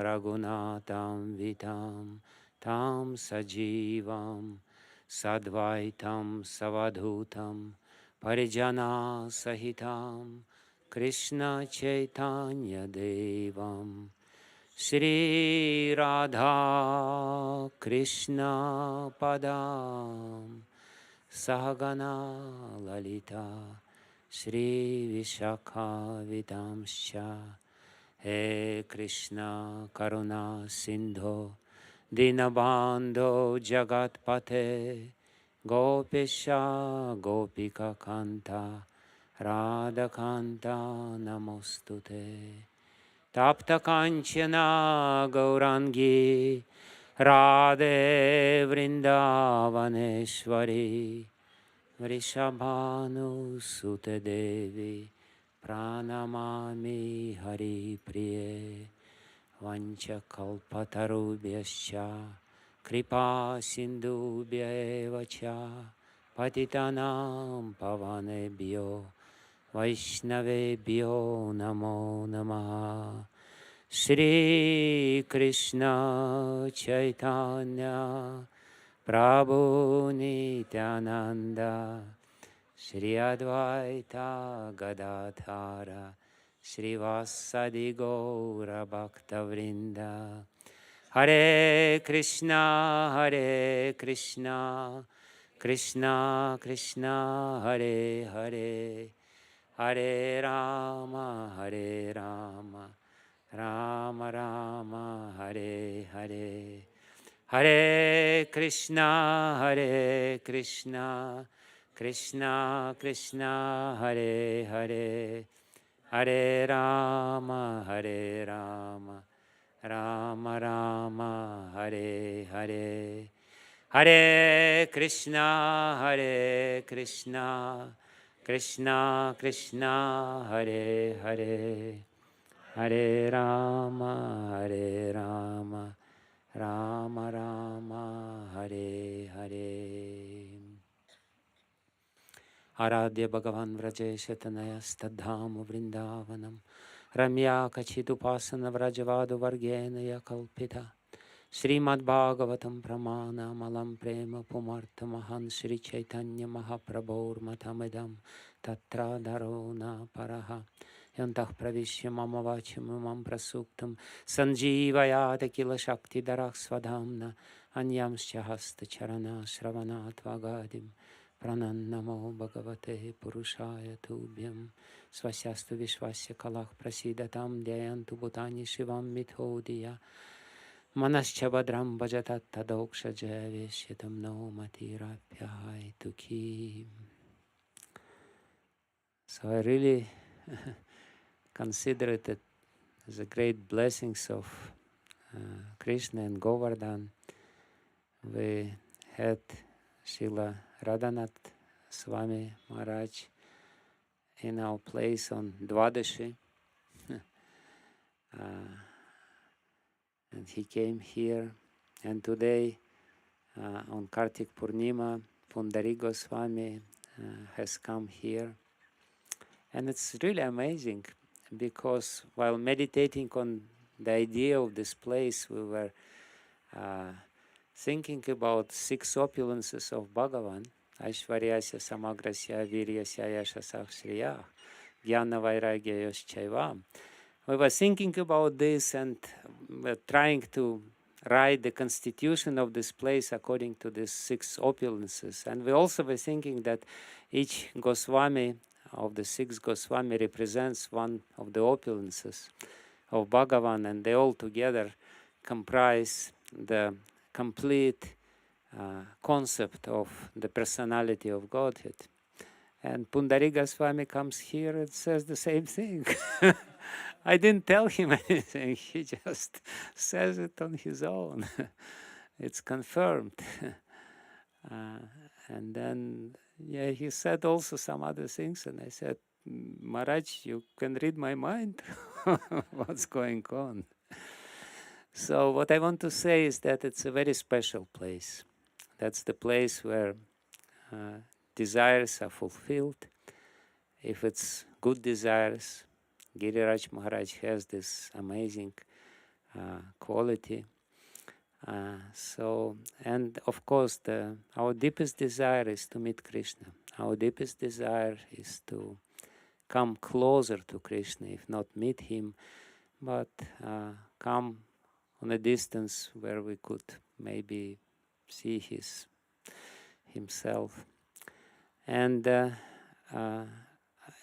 Raghunatam Vitam Tam Sajivam Sadvaitam Savadhutam Parijana Sahitam Krishna Chaitanya Devam Shri Radha Krishna Padam Sahagana Lalita Shri Vishakha Vidamscha He Krishna Karuna Sindho Dinabandho Jagatpate Gopisha Gopika Kanta Radha Kanta Namostute Tapta Kanchana Gaurangi Radhe Vrindavaneshwari Vrishabhanu Sute Devi Pranamami Hari Priye Vancha Kalpatarubhyascha Kripa Sindhubhya Evacha Patitanam Pavanebhyo Vaishnavebhyo Namo Namaha Shri Krishna Chaitanya Prabhu Nityananda Shri Advaita Gadadhara Shri Vasadi Gaura Bhakta Vrinda Hare Krishna Krishna Krishna Hare Hare Hare Rama Rama Rama Hare Hare Hare Krishna Krishna Krishna Hare Hare Hare Rama Rama Rama Hare Hare Hare Krishna Krishna Krishna Hare Hare Hare Rama Rama Rama Hare Hare Aradhya Bhagavan Vrajesha Tanaya Stadham Vrindavanam Ramya Kachitupasana Vrajavadu Vargena Yakalpita Srimad Bhagavatam Pramana Malam Prema Pumartha Mahan Sri Chaitanya Mahaprabhur Matamidam Tatra Dharona Paraha Yantah Pravishya Mama Vachimam Prasuktam Sanjeevayata Kila Shakti Darak Svadhamna Anyamscha Hasta Charana Shravanat Vagadim Pranannamo Bhagavate Purushaya Tubhyam Svasyastu Vishwasya Kalach Prasidatam Dhyayantu Bhutani Shivam Mithodhiya Manascha Badram Bhajatat Tadoksha Javeshyatam No Matirapyai Tuki. So I really consider it as a great blessings of Krishna and Govardhan. We had Srila Radhanath Swami Maharaj in our place on Dwadashi. And he came here. And today, on Kartik Purnima, Pundari Goswami has come here. And it's really amazing because while meditating on the idea of this place, we were thinking about 6 opulences of Bhagavan, Aishvaryasya Samagrasya Viryasya Yashasah Shriyah, Jnana Vairagya Yoschaivam. We were thinking about this and were trying to write the constitution of this place according to these 6 opulences. And we also were thinking that each Goswami of the 6 Goswami represents one of the opulences of Bhagavan, and they all together comprise the complete concept of the personality of Godhead. And Pundari Goswami comes here and says the same thing. I didn't tell him anything, he just says it on his own. It's confirmed. And then, yeah, he said also some other things, and I said, Maharaj, you can read my mind, what's going on. So what I want to say is that it's a very special place. That's the place where desires are fulfilled. If it's good desires, Giriraj Maharaj has this amazing quality. And of course, our deepest desire is to meet Krishna. Our deepest desire is to come closer to Krishna, if not meet him, but come on a distance where we could maybe see himself. And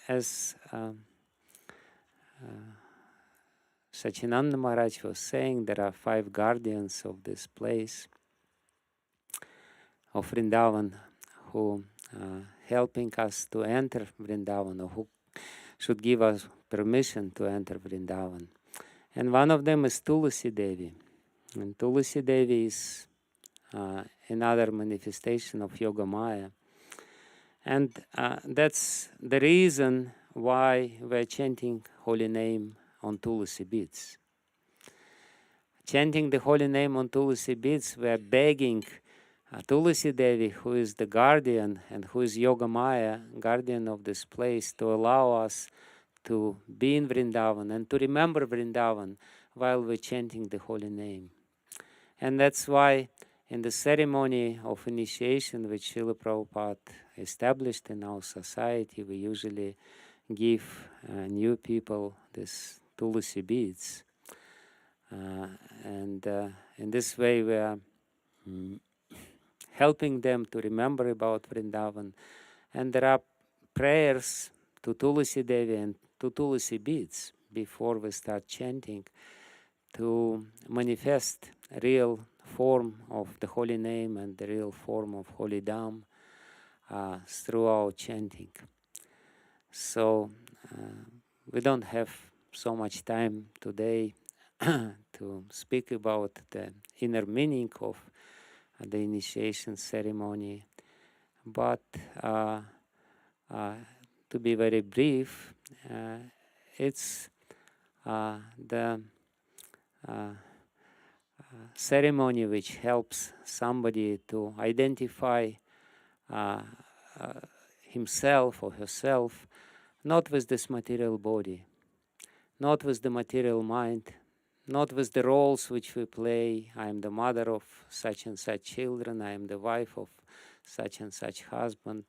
as Sachinanda Maharaj was saying, there are 5 guardians of this place, of Vrindavan, who helping us to enter Vrindavan, or who should give us permission to enter Vrindavan. And one of them is Tulsi Devi. And Tulsi Devi is another manifestation of Yoga Maya. And that's the reason why we're chanting holy name on Tulsi beads. Chanting the holy name on Tulsi beads, we're begging Tulsi Devi, who is the guardian and who is Yoga Maya, guardian of this place, to allow us to be in Vrindavan and to remember Vrindavan while we're chanting the holy name. And that's why in the ceremony of initiation which Srila Prabhupada established in our society, we usually give new people these Tulsi beads. And in this way we are helping them to remember about Vrindavan. And there are prayers to Tulsi Devi and to Tulsi beads before we start chanting to manifest real form of the holy name and the real form of holy Dham through our chanting. So we don't have so much time today to speak about the inner meaning of the initiation ceremony, but to be very brief, it's the ceremony which helps somebody to identify himself or herself not with this material body, not with the material mind, not with the roles which we play. I am the mother of such and such children, I am the wife of such and such husband,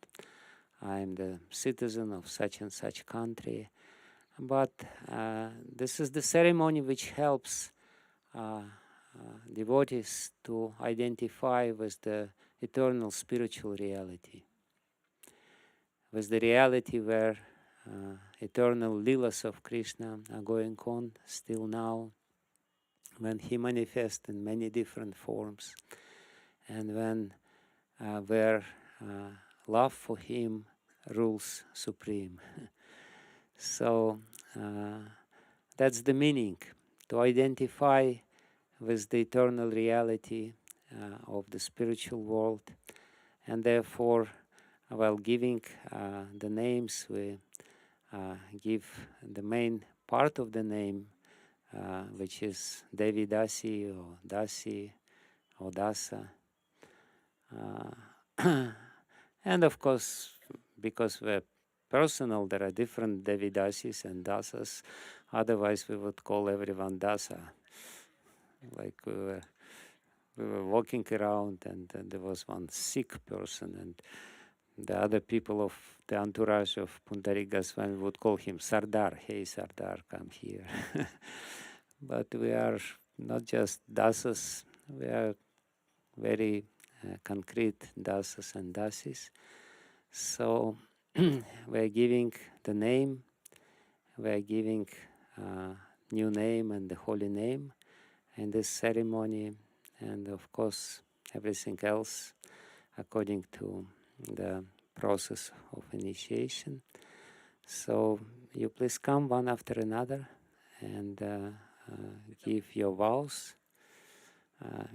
I am the citizen of such and such country. But this is the ceremony which helps devotees to identify with the eternal spiritual reality, with the reality where eternal leelas of Krishna are going on still now, when he manifests in many different forms, and when where love for him rules supreme. So that's the meaning, to identify with the eternal reality of the spiritual world. And therefore, while giving the names, we give the main part of the name, which is Devi Dasi or Dasi or Dasa. And of course, because we're personal, there are different Devi Dasis and Dasas. Otherwise, we would call everyone Dasa. Like we were walking around, and there was one sick person, and the other people of the entourage of Pundarik Goswami would call him Sardar. Hey, Sardar, come here. But we are not just dasas, we are very concrete dasas and dasis. So we are giving the name, we are giving new name and the holy name in this ceremony, and of course everything else according to the process of initiation. So you please come one after another and give your vows.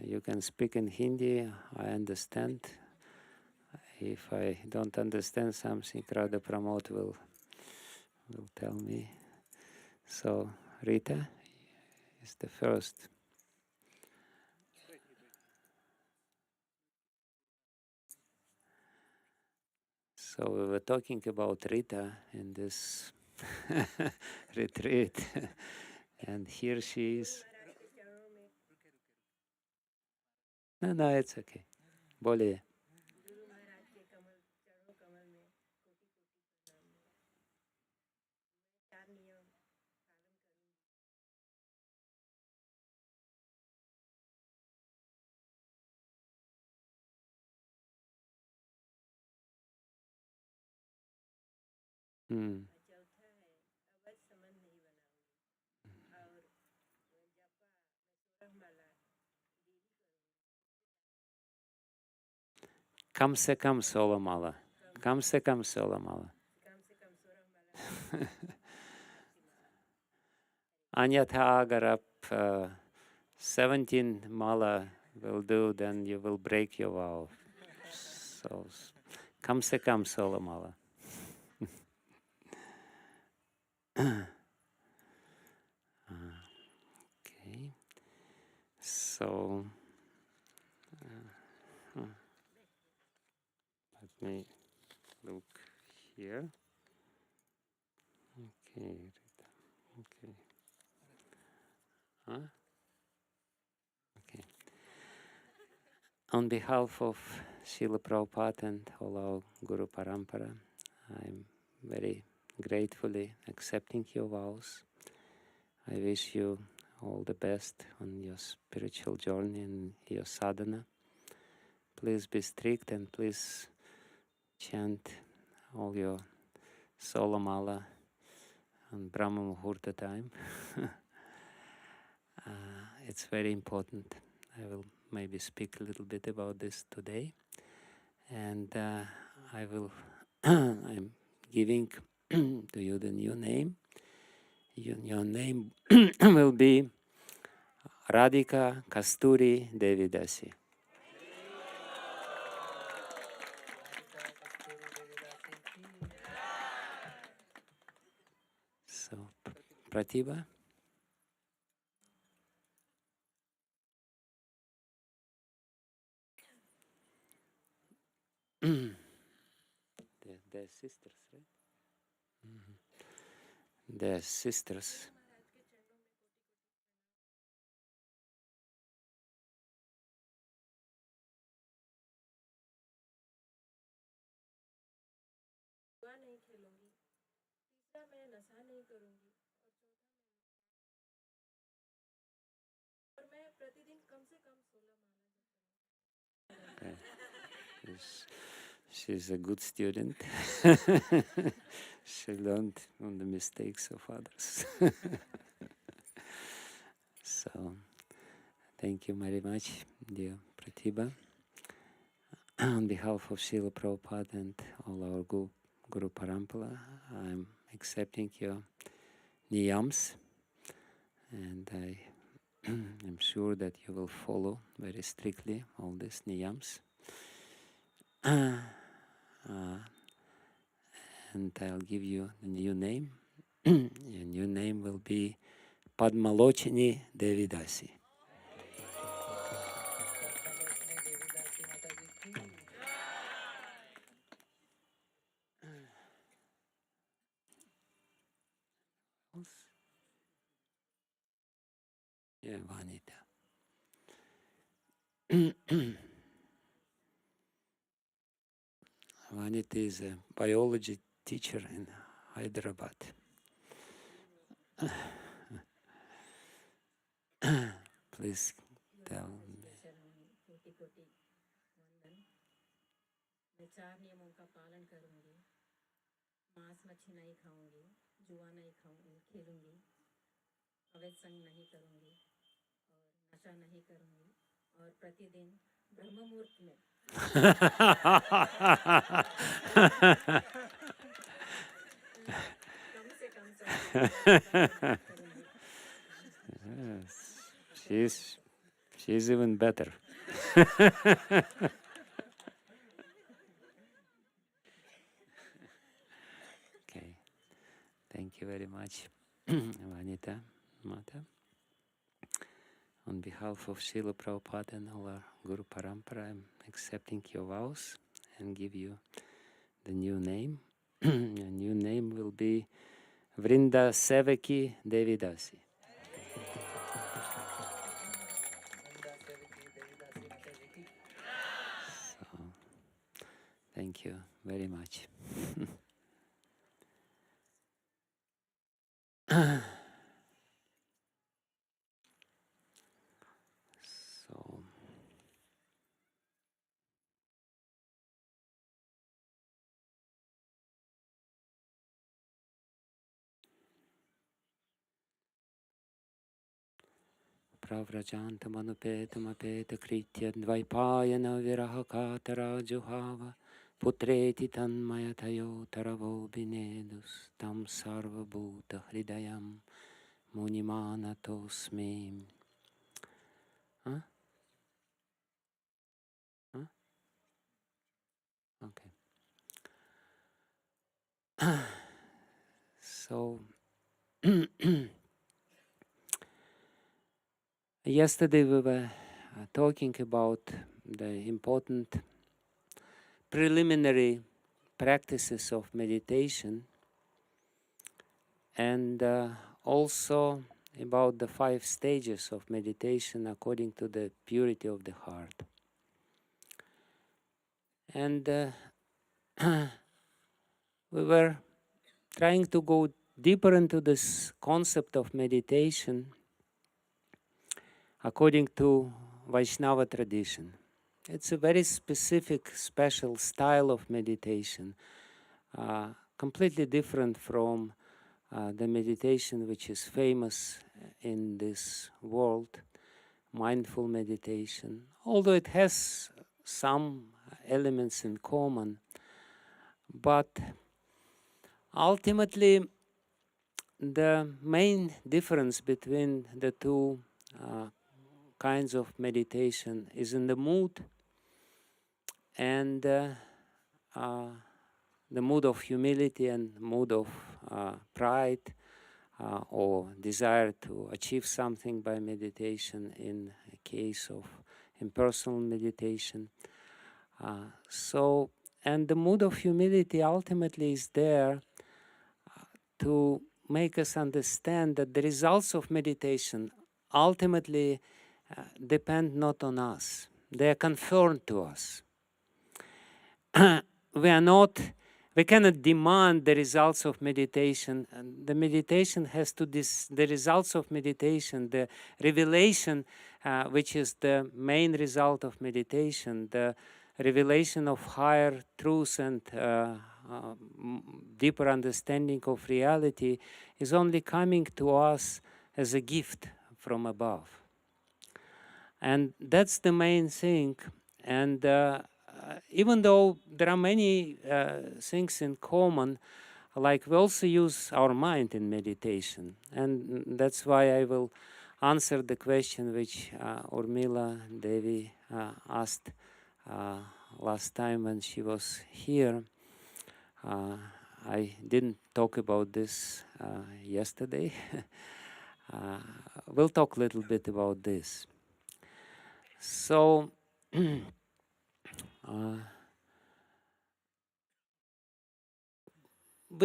You can speak in Hindi, I understand. If I don't understand something, Radha Pramod will tell me. So Rita is the first. So we were talking about Rita in this retreat, and here she is. No, it's okay. बोलिए. कम से कम 16 माला. कम से कम 16 माला. अन्यथा अगर आप 17 mala will do, then you will break your vow. So, कम से कम 16 mala. Okay. So, let me look here. Okay. Okay. Huh? Okay. On behalf of Srila Prabhupada and all our Guru Parampara, I'm very gratefully accepting your vows. I wish you all the best on your spiritual journey and your sadhana. Please be strict and please chant all your Sola Mala on Brahma Muhurta time. It's very important. I will maybe speak a little bit about this today. And I will, I'm giving to you the new name. Your name will be Radhika Kasturi Devidasi. So, Pratibha? They're sisters, right? Mm-hmm. They're sisters. She's a good student. She learned from the mistakes of others. So, thank you very much, dear Pratibha. On behalf of Srila Prabhupada and all our Guru Parampara, I'm accepting your niyams, and I am sure that you will follow very strictly all these niyams. And I'll give you a new name. Your new name will be Padmalochini Devidasi. Yeah, Vanita. Vanita is a biology teacher in Hyderabad. Please tell me. मैं 4 नियमों का पालन करूंगी. मांस मच्छी नहीं खाऊंगी, जुआ नहीं खाऊंगी, खेलूंगी, अवैध संग नहीं करूंगी और नशा नहीं करूंगी और प्रतिदिन ब्रह्म मुहूर्त में कम से कम Yes, she's even better. Okay, thank you very much, Vanita Mata. On behalf of Srila Prabhupada and all our Guru Parampara, I'm accepting your vows and give you the new name. Your new name will be Vrindavana Devidasi. Thank you very much. So, pravrajantamanupeta kritya dvaipayana virahakatara juhava putreti tanmayatayo taravo binedus tam sarva bhuta hridayam munimanatosmi. Huh? Huh? Okay. So, yesterday we were talking about the important preliminary practices of meditation, and also about the 5 stages of meditation according to the purity of the heart. And we were trying to go deeper into this concept of meditation according to Vaishnava tradition. It's a very specific, special style of meditation, completely different from the meditation which is famous in this world, mindful meditation, although it has some elements in common. But ultimately, the main difference between the two kinds of meditation is in the mood, and the mood of humility and mood of pride, or desire to achieve something by meditation in a case of impersonal meditation. And the mood of humility ultimately is there to make us understand that the results of meditation ultimately depend not on us. They are conferred to us. We cannot demand the results of meditation. And the meditation has to, the results of meditation, the revelation, which is the main result of meditation, the revelation of higher truth and deeper understanding of reality, is only coming to us as a gift from above. And that's the main thing. And even though there are many things in common, like we also use our mind in meditation. And that's why I will answer the question which Urmila Devi asked last time when she was here. I didn't talk about this yesterday. We'll talk a little bit about this. So, we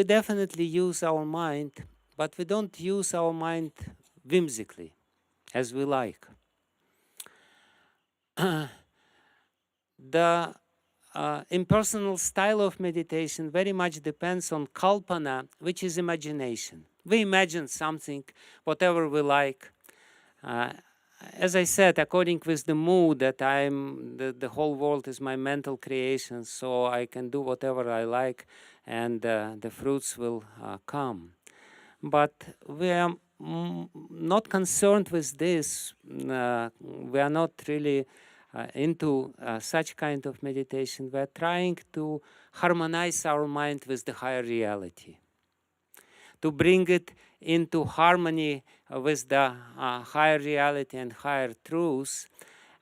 definitely use our mind, but we don't use our mind whimsically, as we like. The impersonal style of meditation very much depends on kalpana, which is imagination. We imagine something, whatever we like. As I said, according with the mood that the whole world is my mental creation, so I can do whatever I like, and the fruits will come. But we are not concerned with this. We are not really into such kind of meditation. We are trying to harmonize our mind with the higher reality, to bring it into harmony with the higher reality and higher truth.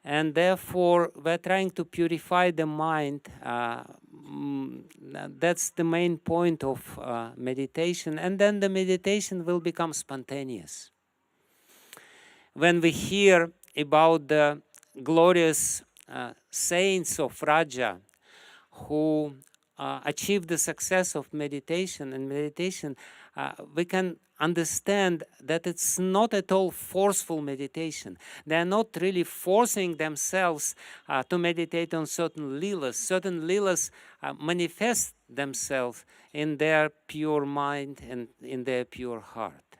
And therefore, we're trying to purify the mind. That's the main point of meditation. And then the meditation will become spontaneous. When we hear about the glorious saints of Raja who achieved the success of meditation, and meditation we can understand that it's not at all forceful meditation. They are not really forcing themselves to meditate on certain leelas. Certain leelas manifest themselves in their pure mind and in their pure heart.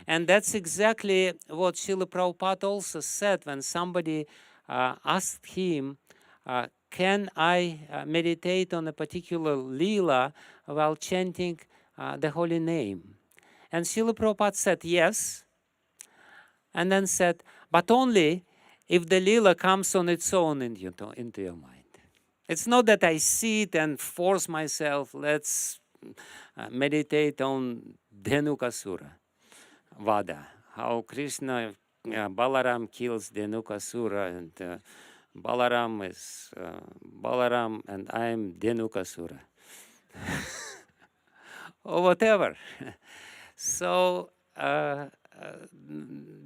And that's exactly what Srila Prabhupada also said when somebody asked him, can I meditate on a particular leela while chanting the holy name? And Srila Prabhupada said yes, and then said, but only if the leela comes on its own into your mind. It's not that I sit and force myself, let's meditate on Dhenukasura Vada, how Krishna, Balaram kills Dhenukasura, and Balaram is Balaram and I am Dhenukasura. Or whatever. So the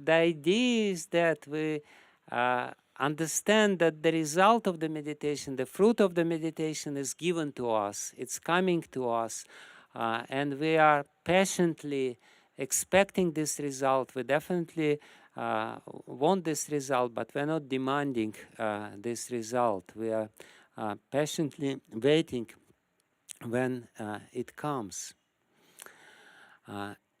idea is that we understand that the result of the meditation, the fruit of the meditation is given to us, it's coming to us, and we are patiently expecting this result. We definitely want this result, but we're not demanding this result. We are patiently waiting when it comes.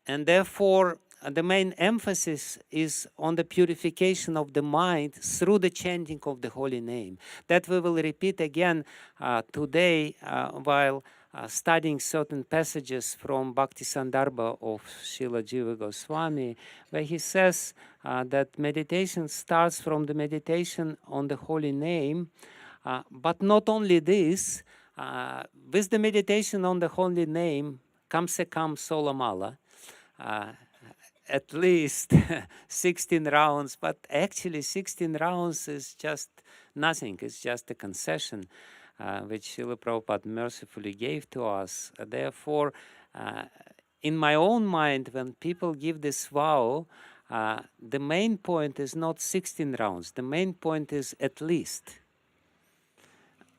And therefore, the main emphasis is on the purification of the mind through the chanting of the holy name. That we will repeat again today while studying certain passages from Bhakti Sandarbha of Srila Jiva Goswami, where he says that meditation starts from the meditation on the holy name, but not only this, with the meditation on the holy name, Kamsa Kam Solamala, at least 16 rounds, but actually 16 rounds is just nothing. It's just a concession which Srila Prabhupada mercifully gave to us. Therefore, in my own mind, when people give this vow, the main point is not 16 rounds. The main point is at least.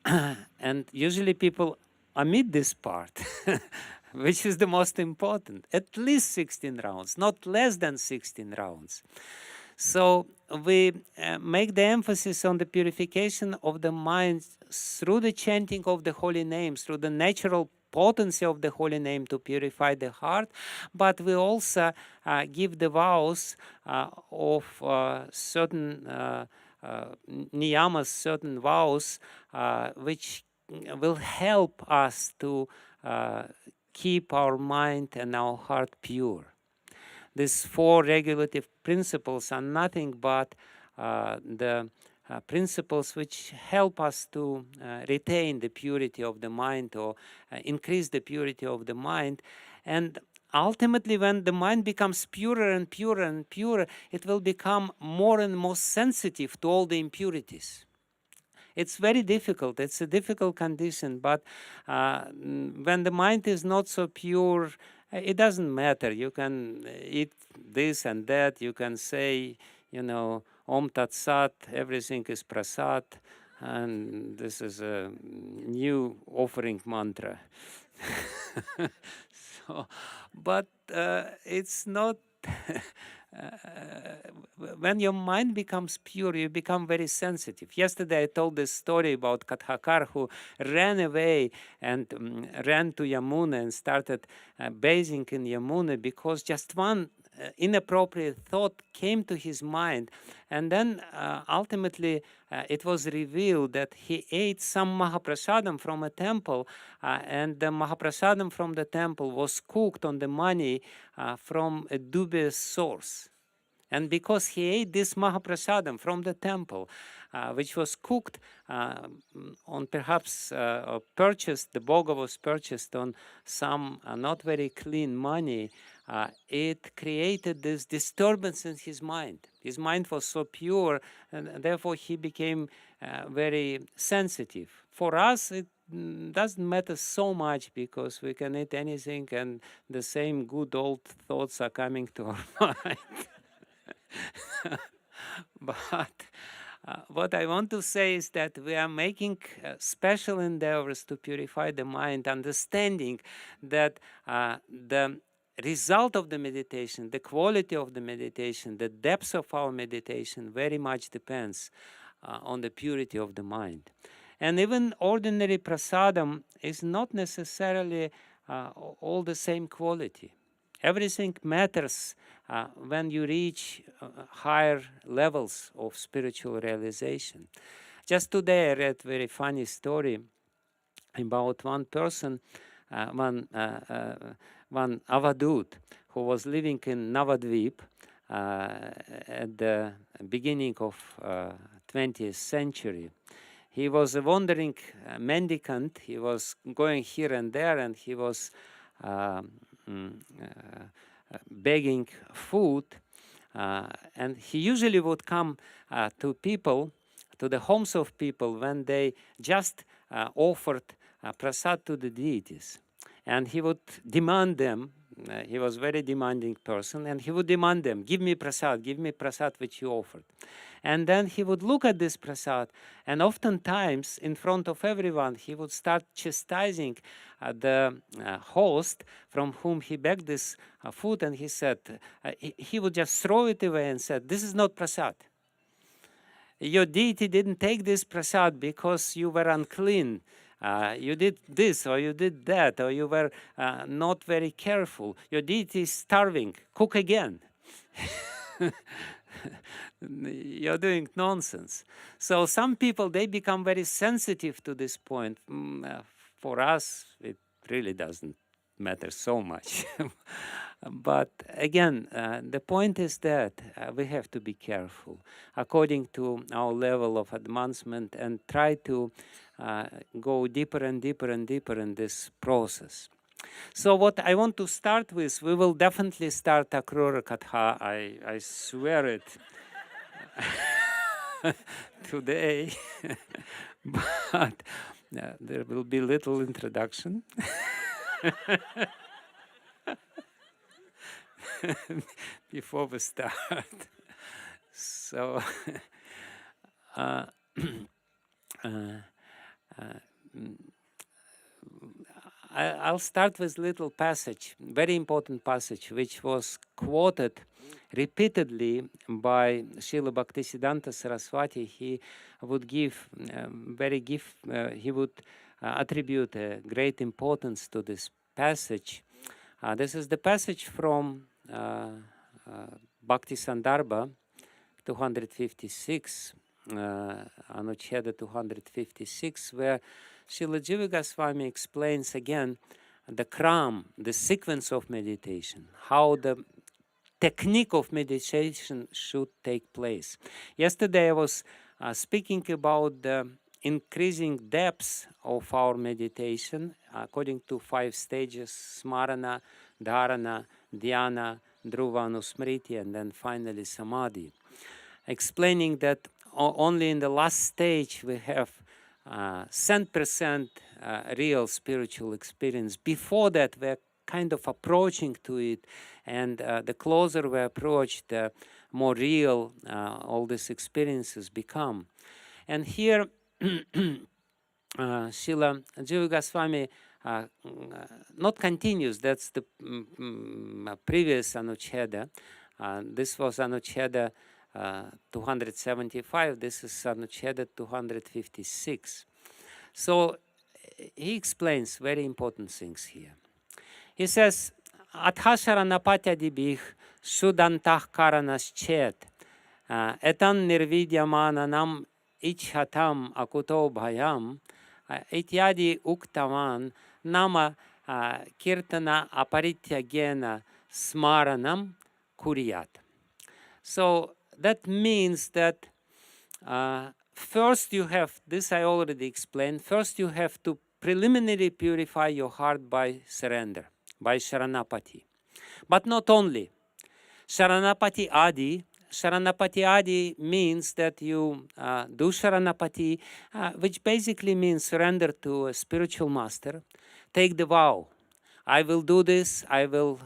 And usually people omit this part, which is the most important. At least 16 rounds, not less than 16 rounds. So we make the emphasis on the purification of the mind through the chanting of the holy name, through the natural potency of the holy name to purify the heart, but we also give the vows of certain niyamas, certain vows, which will help us to keep our mind and our heart pure. These four regulative principles are nothing but the principles which help us to retain the purity of the mind or increase the purity of the mind. And ultimately, when the mind becomes purer and purer and purer, it will become more and more sensitive to all the impurities. It's very difficult. It's a difficult condition, but when the mind is not so pure, it doesn't matter. You can eat this and that. You can say, Om Tat Sat, everything is prasad, and this is a new offering mantra. But it's not. When your mind becomes pure, you become very sensitive. Yesterday I told this story about Kathakar who ran away and ran to Yamuna and started bathing in Yamuna because just one inappropriate thought came to his mind, and then ultimately it was revealed that he ate some Mahaprasadam from a temple, and the Mahaprasadam from the temple was cooked on the money from a dubious source. And because he ate this Mahaprasadam from the temple, which was cooked on perhaps purchased, the bhoga was purchased on some not very clean money, it created this disturbance in his mind. His mind was so pure, and therefore he became very sensitive. For us, it doesn't matter so much because we can eat anything and the same good old thoughts are coming to our mind. But What I want to say is that we are making special endeavors to purify the mind, understanding that the result of the meditation, the quality of the meditation, the depth of our meditation very much depends on the purity of the mind. And even ordinary prasadam is not necessarily all the same quality. Everything matters when you reach higher levels of spiritual realization. Just today I read a very funny story about one person, one Avadut, who was living in Navadvip at the beginning of 20th century. He was a wandering mendicant. He was going here and there, and he was begging food. And he usually would come to people, to the homes of people, when they just offered prasad to the deities. And he would demand them. He was a very demanding person, and he would demand them, give me prasad which you offered. And then he would look at this prasad, and oftentimes, in front of everyone, he would start chastising the host from whom he begged this food, and he said, he would just throw it away and said, this is not prasad. Your deity didn't take this prasad because you were unclean. You did this, or you did that, or you were not very careful. Your deity is starving. Cook again. You're doing nonsense. So some people, they become very sensitive to this point. For us, it really doesn't matter so much. But again, the point is that we have to be careful according to our level of advancement and try to go deeper and deeper and deeper in this process. So what I want to start with, we will definitely start Akrura Katha, I swear it, today, but there will be little introduction. Before we start. So I'll start with little passage, very important passage, which was quoted repeatedly by Srila Bhaktisiddhanta Saraswati. He would give he would attribute a great importance to this passage. This is the passage from Bhakti Sandarbha 256, Anucheda 256, where Srila Jiva Goswami explains again the kram, the sequence of meditation, how the technique of meditation should take place. Yesterday I was speaking about the increasing depths of our meditation according to 5 stages: smarana, dharana, dhyana, dhruva, anusmriti, and then finally samadhi. Explaining that only in the last stage we have 100% real spiritual experience. Before that, we're kind of approaching to it, and the closer we approach, the more real all these experiences become. And here, Srila Jiva Goswami not continues, that's the previous Anucheda. This was Anucheda 275, this is Anucheda 256. So he explains very important things here. He says, Athasharanapatya sudantah karanaschet etan nirvidyamananam ichhatam akuto bhayam ityadi uktavan nama kirtana aparityagena smaranam kuriyat. So that means that first you have, this I already explained, first you have to preliminarily purify your heart by surrender, by Sharanapati. But not only. Sharanapati Adi. Sharanapati Adi means that you do Sharanapati, which basically means surrender to a spiritual master. Take the vow. I will do this, I will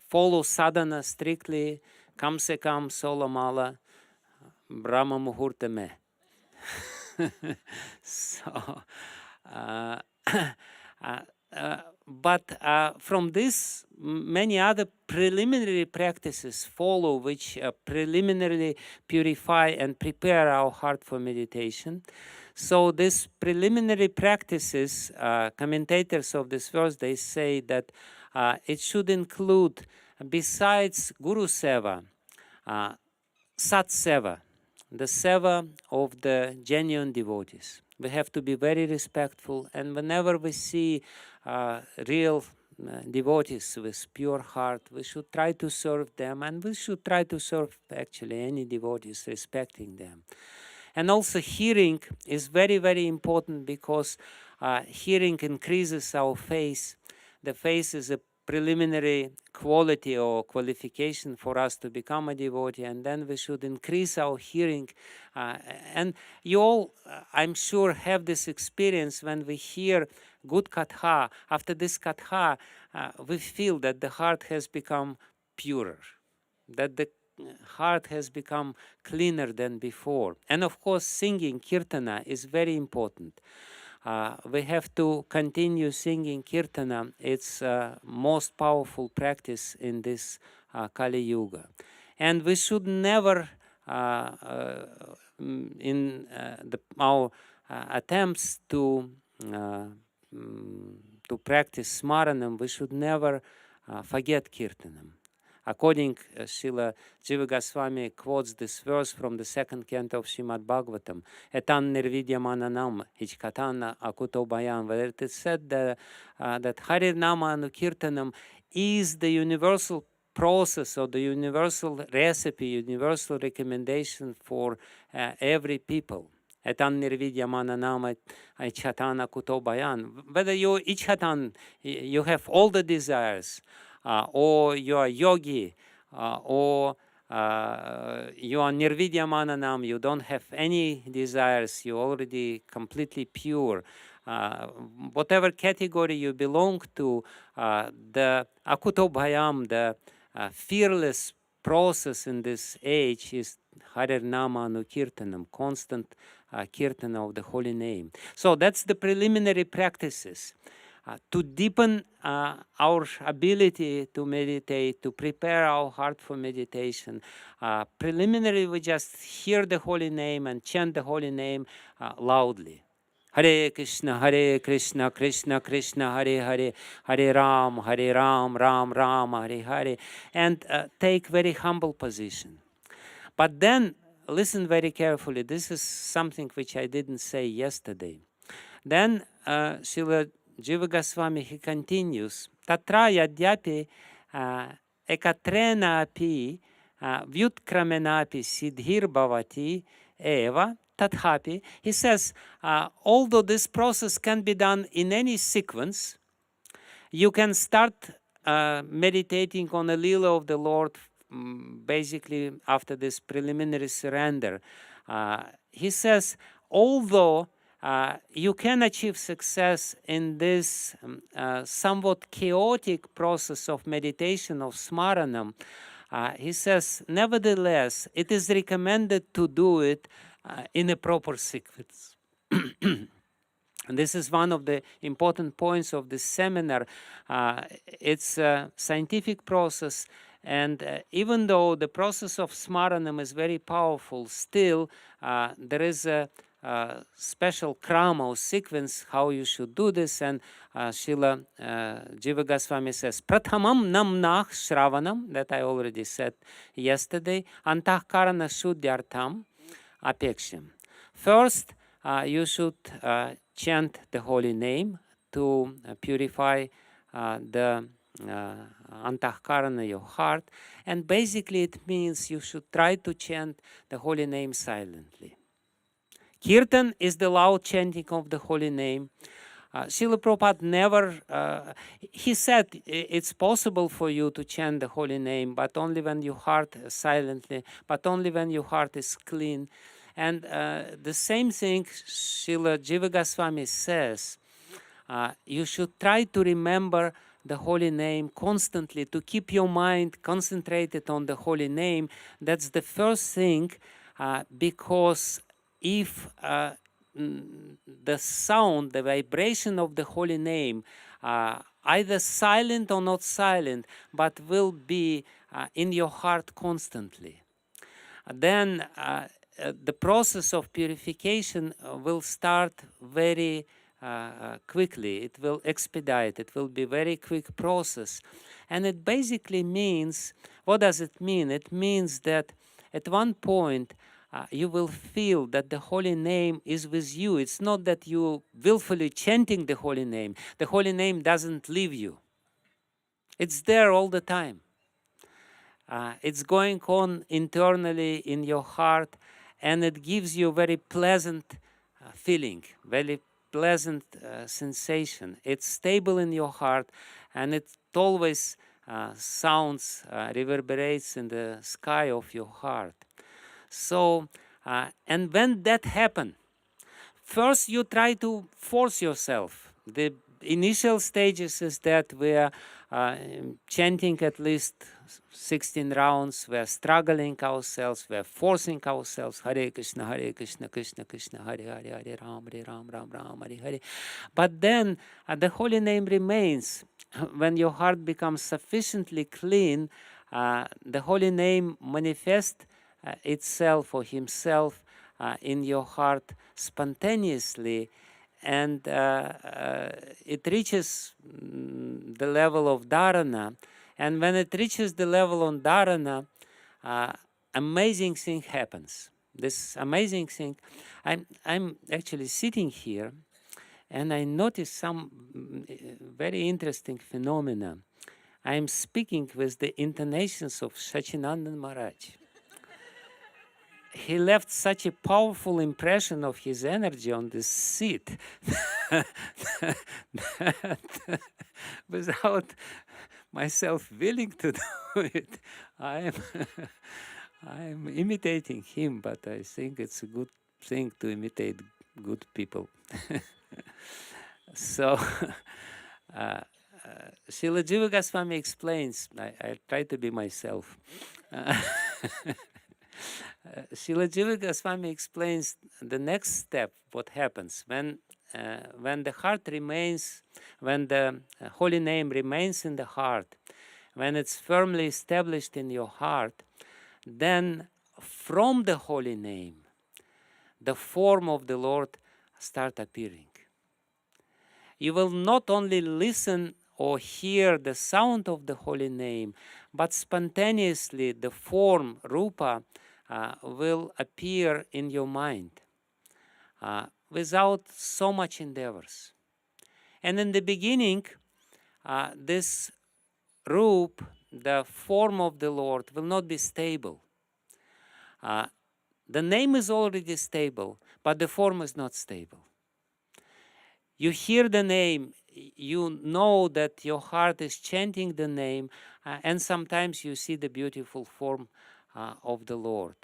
follow sadhana strictly, Kamsa Solamala, Brahma Muhurta mein. So, uh, but from this, many other preliminary practices follow, which preliminarily purify and prepare our heart for meditation. So these preliminary practices, commentators of this verse, they say that it should include, besides Guru Seva, Sat Seva, the seva of the genuine devotees. We have to be very respectful, and whenever we see real devotees with pure heart, we should try to serve them, and we should try to serve actually any devotees, respecting them. And also hearing is very, very important, because hearing increases our faith. The faith is a preliminary quality or qualification for us to become a devotee, and then we should increase our hearing. And you all, I'm sure, have this experience when we hear good katha. After this katha, we feel that the heart has become purer, that the heart has become cleaner than before. And of course, singing kirtana is very important. We have to continue singing kirtana. It's most powerful practice in this Kali Yuga. And we should never, in our attempts to practice smaranam, we should never forget kirtanam. According, Srila Jiva Goswami quotes this verse from the second canto of Srimad Bhagavatam, Etan nirvidyamananam ichkatana akuto bayan, where it is said that Harir Nama Anukirtanam is the universal process or the universal recipe, universal recommendation for every people. Etan nirvidyamananam ichkatana akuto bayan. Whether you ichkatan, you have all the desires, or you are yogi, or you are nirvidyamananam, you don't have any desires, you're already completely pure. Whatever category you belong to, the akuto bhayam, the fearless process in this age is Harir Nama Anukirtanam, constant kirtana of the holy name. So that's the preliminary practices. To deepen our ability to meditate, to prepare our heart for meditation. Preliminary, we just hear the holy name and chant the holy name loudly. Hare Krishna, Krishna Krishna, Hare Hare, Hare Ram, Ram Ram, Hare Hare. And take very humble position. But then, listen very carefully. This is something which I didn't say yesterday. Then Srila Jiva Goswami, he continues, Tatra yadyapi ekatrena api vyutkramena api siddhir bhavati eva tathapi. He says, although this process can be done in any sequence, you can start meditating on a lila of the Lord basically after this preliminary surrender. He says, although you can achieve success in this somewhat chaotic process of meditation, of smaranam, he says, nevertheless, it is recommended to do it in a proper sequence. And this is one of the important points of this seminar. It's a scientific process, and even though the process of smaranam is very powerful, still there is a special krama or sequence how you should do this. And Srila Jiva Goswami says, Prathamam namnach shravanam, that I already said yesterday, antahkarana shuddhyartham apeksham. First, you should chant the holy name to purify the antahkarana, your heart. And basically it means you should try to chant the holy name silently. Kirtan is the loud chanting of the holy name. Srila Prabhupada never, he said it's possible for you to chant the holy name, but only when your heart silently, but only when your heart is clean. And the same thing Srila Jiva Goswami says, you should try to remember the holy name constantly, to keep your mind concentrated on the holy name. That's the first thing because if the sound, the vibration of the holy name, either silent or not silent, but will be in your heart constantly, then the process of purification will start very quickly. It will expedite. It will be very quick process. And it basically means, what does it mean? It means that at one point you will feel that the holy name is with you. It's not that you willfully chanting the holy name. The holy name doesn't leave you. It's there all the time. It's going on internally in your heart, and it gives you very pleasant feeling, very pleasant sensation. It's stable in your heart, and it always sounds, reverberates in the sky of your heart. So, and when that happens, first you try to force yourself. The initial stages is that we are chanting at least 16 rounds, we are struggling ourselves, we are forcing ourselves, Hare Krishna, Krishna Krishna, Hare Ram, Ram, Hare Hare. But then the holy name remains. When your heart becomes sufficiently clean, the holy name manifests itself or himself in your heart spontaneously, and it reaches the level of dharana. And when it reaches the level of dharana, amazing thing happens. This amazing thing, I'm actually sitting here, and I noticed some very interesting phenomena. I'm speaking with the intonations of Sachinandan Maharaj. He left such a powerful impression of his energy on this seat that without myself willing to do it, I'm imitating him, but I think it's a good thing to imitate good people. So, Srila Jiva Goswami explains, I try to be myself. Srila Jiva Goswami explains the next step, what happens when the heart remains, when the holy name remains in the heart, when it's firmly established in your heart, then from the holy name, the form of the Lord start appearing. You will not only listen or hear the sound of the holy name, but spontaneously the form, rupa, will appear in your mind without so much endeavors. And in the beginning, this rup, the form of the Lord, will not be stable. The name is already stable, but the form is not stable. You hear the name, you know that your heart is chanting the name, and sometimes you see the beautiful form of the Lord.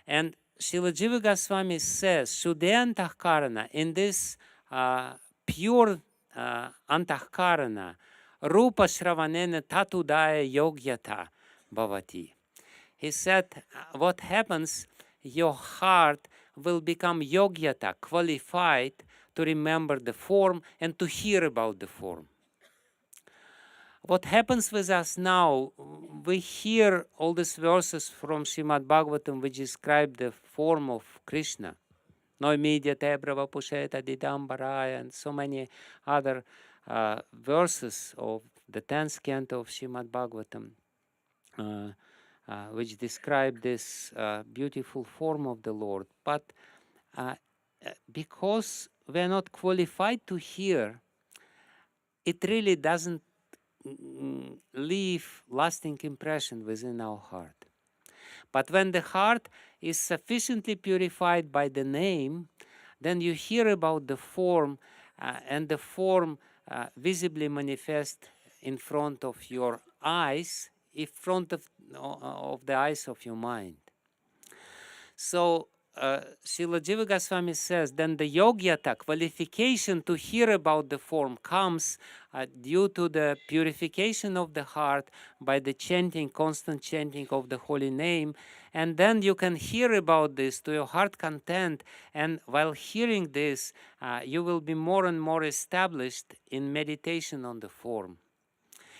And Srila Jiva Goswami says, Shuddha Antahkarana, in this pure Antahkarana, Rupa Shravanena Tatudaya Yogyata Bhavati. He said, what happens, your heart will become yogyata, qualified to remember the form and to hear about the form. What happens with us now, we hear all these verses from Srimad Bhagavatam which describe the form of Krishna. Noimidya brava pusheta didambaraya, and so many other verses of the 10th canto of Srimad Bhagavatam which describe this beautiful form of the Lord. But because we are not qualified to hear, it really doesn't leave lasting impression within our heart. But when the heart is sufficiently purified by the name, then you hear about the form, and the form visibly manifests in front of your eyes, in front of the eyes of your mind. So Srila Jiva Goswami says, then the yogyata, qualification to hear about the form, comes due to the purification of the heart by the chanting, constant chanting of the holy name. And then you can hear about this to your heart content. And while hearing this, you will be more and more established in meditation on the form.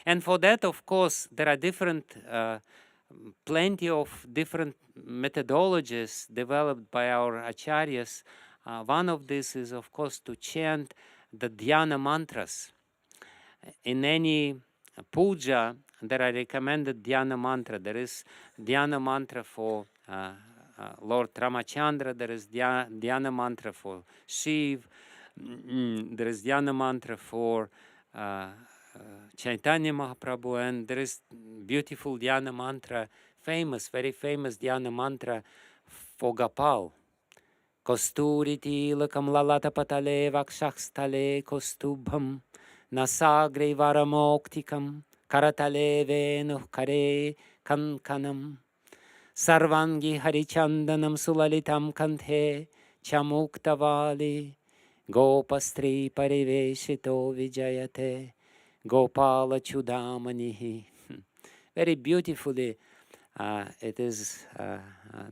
And for that, of course, there are plenty of different methodologies developed by our acharyas. One of these is, of course, to chant the dhyana mantras. In any puja, there are recommended dhyana mantra. There is dhyana mantra for Lord Ramachandra. There is dhyana mantra for Shiv. There is dhyana mantra for Chaitanya Mahaprabhu, and there is beautiful dhyana mantra, very famous dhyana mantra for Gopal. Kosturi tilakam lalata patale vakshakstale kostubham nasagre varamoktikam karatale venuh kare kankanam sarvangi harichandanam sulalitam kanthe chamuktavali gopastri pariveshito vijayate Gopala Chudamanihi. Very beautifully, it is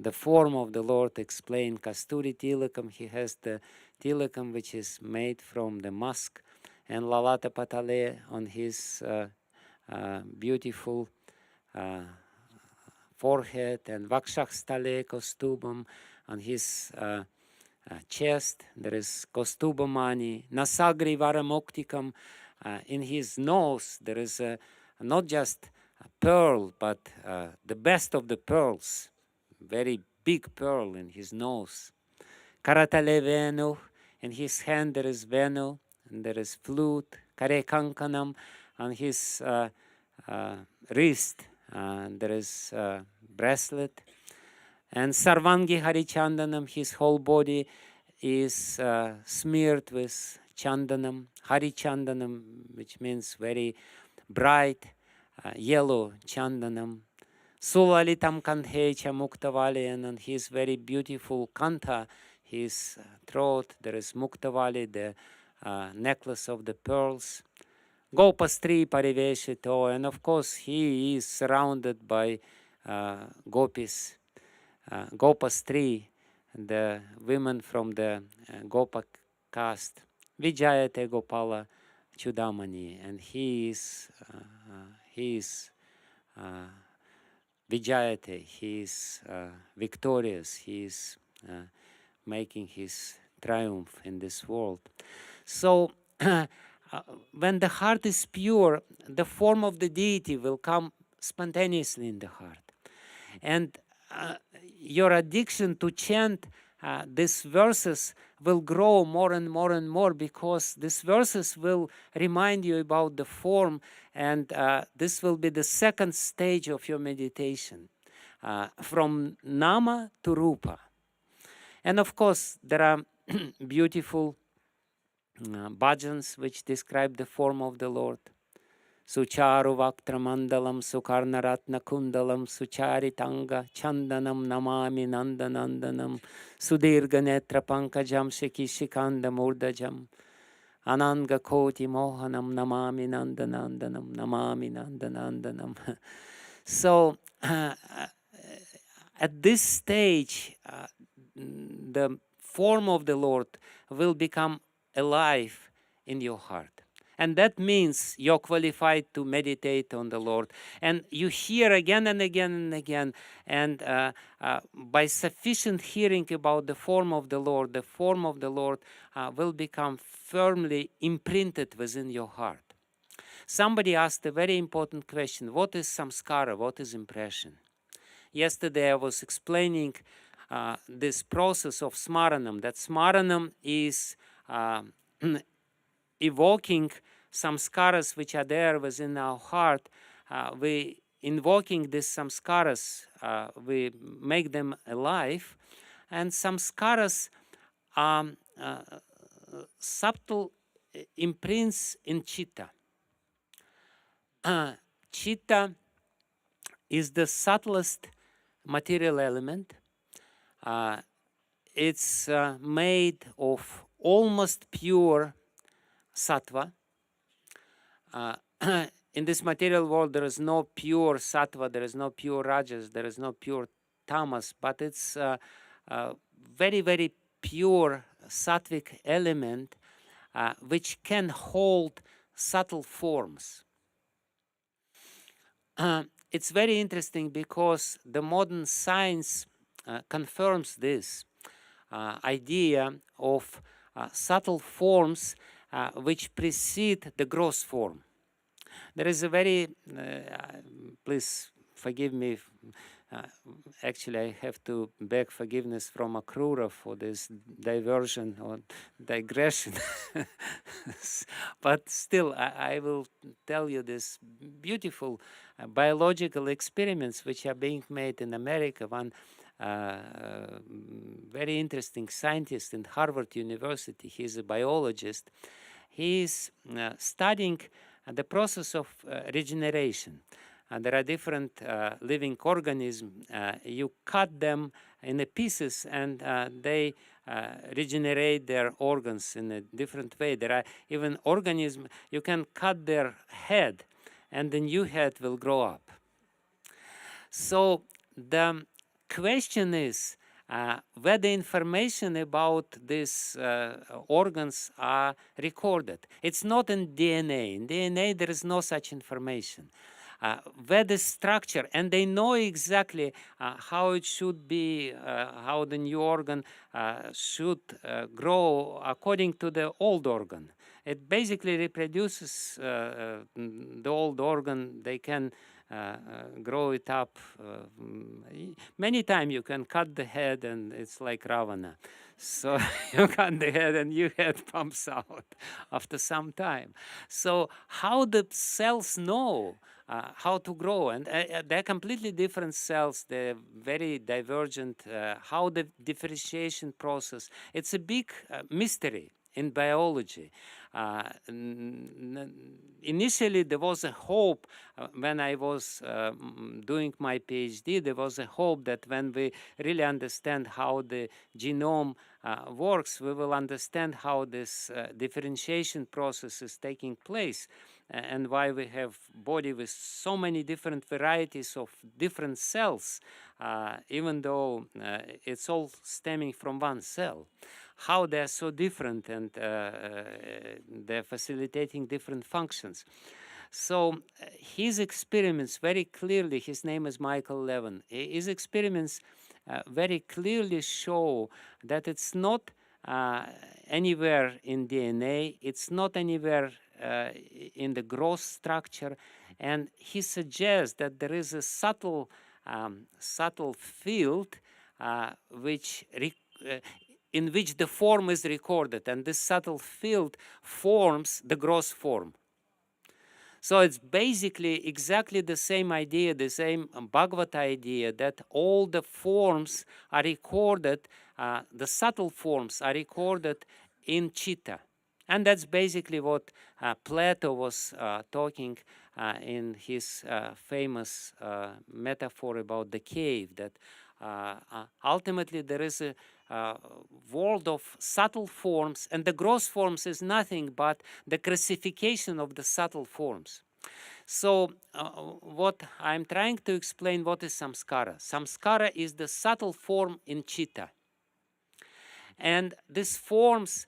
the form of the Lord explained. Kasturi Tilakam, he has the Tilakam which is made from the musk, and Lalata Patale on his beautiful forehead, and Vakshakstale Kostubam on his chest. There is Kostubamani, Nasagri Varamoktikam. In his nose, there is not just a pearl, but the best of the pearls, very big pearl in his nose. Karatale Venu, in his hand there is Venu, and there is flute. Kare Kankanam, on his wrist, there is bracelet. And Sarvangi Harichandanam, his whole body is smeared with Chandanam, Hari Chandanam, which means very bright yellow Chandanam. Sulalitam Kanthe Muktavali, and on his very beautiful Kantha, his throat, there is Muktavali, the necklace of the pearls. Gopastri Pariveshito, and of course he is surrounded by gopis. Gopastri, the women from the Gopa caste. Vijayate Gopala Chudamani, and he is Vijayate, he is victorious, he is making his triumph in this world. So when the heart is pure, the form of the deity will come spontaneously in the heart. And your addiction to chant these verses will grow more and more and more, because these verses will remind you about the form, and this will be the second stage of your meditation, from nama to rupa. And of course, there are beautiful bhajans which describe the form of the Lord. Sucharu Vaktramandalam Sukarnaratna Kundalam Sucharitanga Chandanam Namami Nandanandanam Sudirga Netra Pankajam Shikishikanda Murdajam Ananga Koti Mohanam Namami Nandanandanam Namami Nandanandanam. So at this stage, the form of the Lord will become alive in your heart. And that means you're qualified to meditate on the Lord. And you hear again and again and again. And by sufficient hearing about the form of the Lord will become firmly imprinted within your heart. Somebody asked a very important question. What is samskara? What is impression? Yesterday I was explaining this process of smaranam. That smaranam is evoking samskaras which are there within our heart. We invoking these samskaras, we make them alive, and samskaras are subtle imprints in chitta. Chitta is the subtlest material element. it's made of almost pure sattva. In this material world, there is no pure sattva, there is no pure rajas, there is no pure tamas, but it's very, very pure sattvic element which can hold subtle forms. It's very interesting because the modern science confirms this idea of subtle forms which precede the gross form. There is a very, please forgive me, actually I have to beg forgiveness from Akrura for this diversion or digression. But still, I will tell you this beautiful biological experiments which are being made in America. One very interesting scientist in Harvard University, he's a biologist, he's studying the process of regeneration. There are different living organisms. You cut them in the pieces and they regenerate their organs in a different way. There are even organisms, you can cut their head and the new head will grow up. So the question is whether information about these organs are recorded. It's not in DNA. In DNA, there is no such information. Where the structure, and they know exactly how it should be, how the new organ should grow according to the old organ. It basically reproduces the old organ. They can grow it up. Many times you can cut the head and it's like Ravana. So you cut the head and your head pumps out after some time. So how the cells know how to grow, and they're completely different cells, they're very divergent, how the differentiation process, it's a big mystery in biology. Initially there was a hope when I was doing my PhD, there was a hope that when we really understand how the genome works, we will understand how this differentiation process is taking place and why we have body with so many different varieties of different cells, even though it's all stemming from one cell. How they're so different and they're facilitating different functions. So his experiments very clearly, his name is Michael Levin, his experiments very clearly show that it's not anywhere in DNA, it's not anywhere in the gross structure, and he suggests that there is a subtle field which in which the form is recorded, and this subtle field forms the gross form. So it's basically exactly the same idea, the same Bhagavata idea, that all the forms are recorded, the subtle forms are recorded in Chitta. And that's basically what Plato was talking in his famous metaphor about the cave, that ultimately there is a world of subtle forms, and the gross forms is nothing but the classification of the subtle forms. So what I'm trying to explain, what is samskara? Samskara is the subtle form in Chitta. And these forms,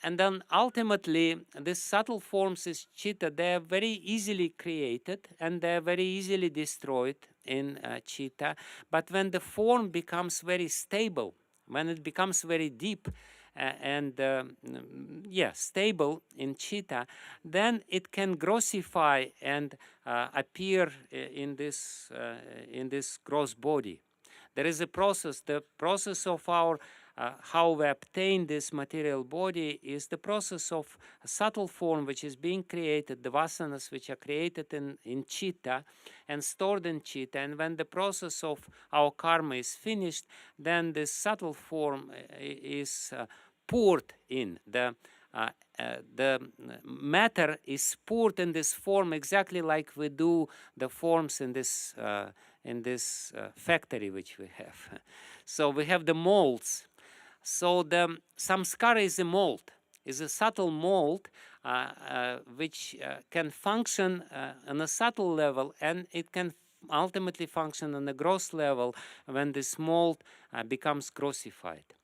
and then ultimately these subtle forms is Chitta, they are very easily created and they are very easily destroyed in Chitta. But when the form becomes very stable, when it becomes very deep and stable in Chitta, then it can grossify and appear in this gross body. There is a process, the process of our how we obtain this material body is the process of a subtle form which is being created, the vasanas which are created in Chitta and stored in Chitta. And when the process of our karma is finished, then this subtle form is poured in. The matter is poured in this form exactly like we do the forms in this factory which we have. So we have the molds. So the samskara is a mold, is a subtle mold which can function on a subtle level, and it can ultimately function on a gross level when this mold becomes grossified.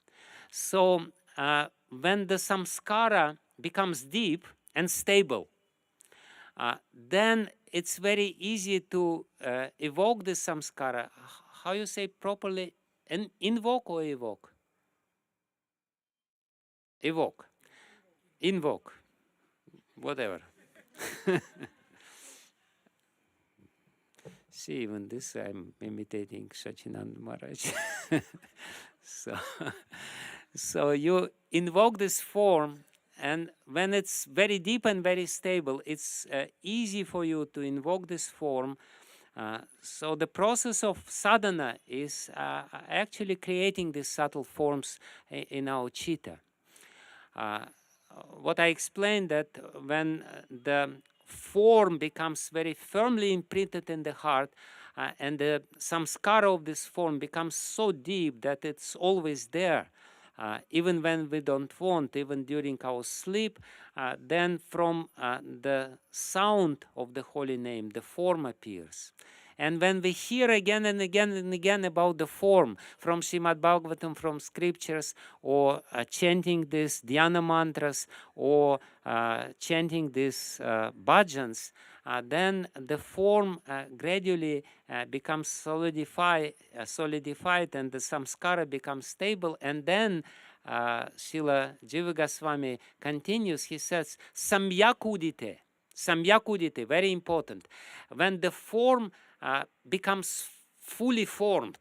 So when the samskara becomes deep and stable, then it's very easy to evoke the samskara. How you say properly? Invoke or evoke? Evoke. Invoke. Whatever. See, even this I'm imitating Sachinand Maharaj. so, so you invoke this form, and when it's very deep and very stable, it's easy for you to invoke this form. So the process of sadhana is actually creating these subtle forms in our chitta. What I explained, that when the form becomes very firmly imprinted in the heart, and the samskara of this form becomes so deep that it's always there, even when we don't want, even during our sleep, then from the sound of the holy name, the form appears. And when we hear again and again and again about the form from Srimad Bhagavatam, from scriptures, or chanting these dhyana mantras, or chanting these bhajans, then the form gradually becomes solidified, and the samskara becomes stable. And then Srila Jiva Goswami continues, he says, samyakudite. Samyakudite, very important. When the form becomes fully formed,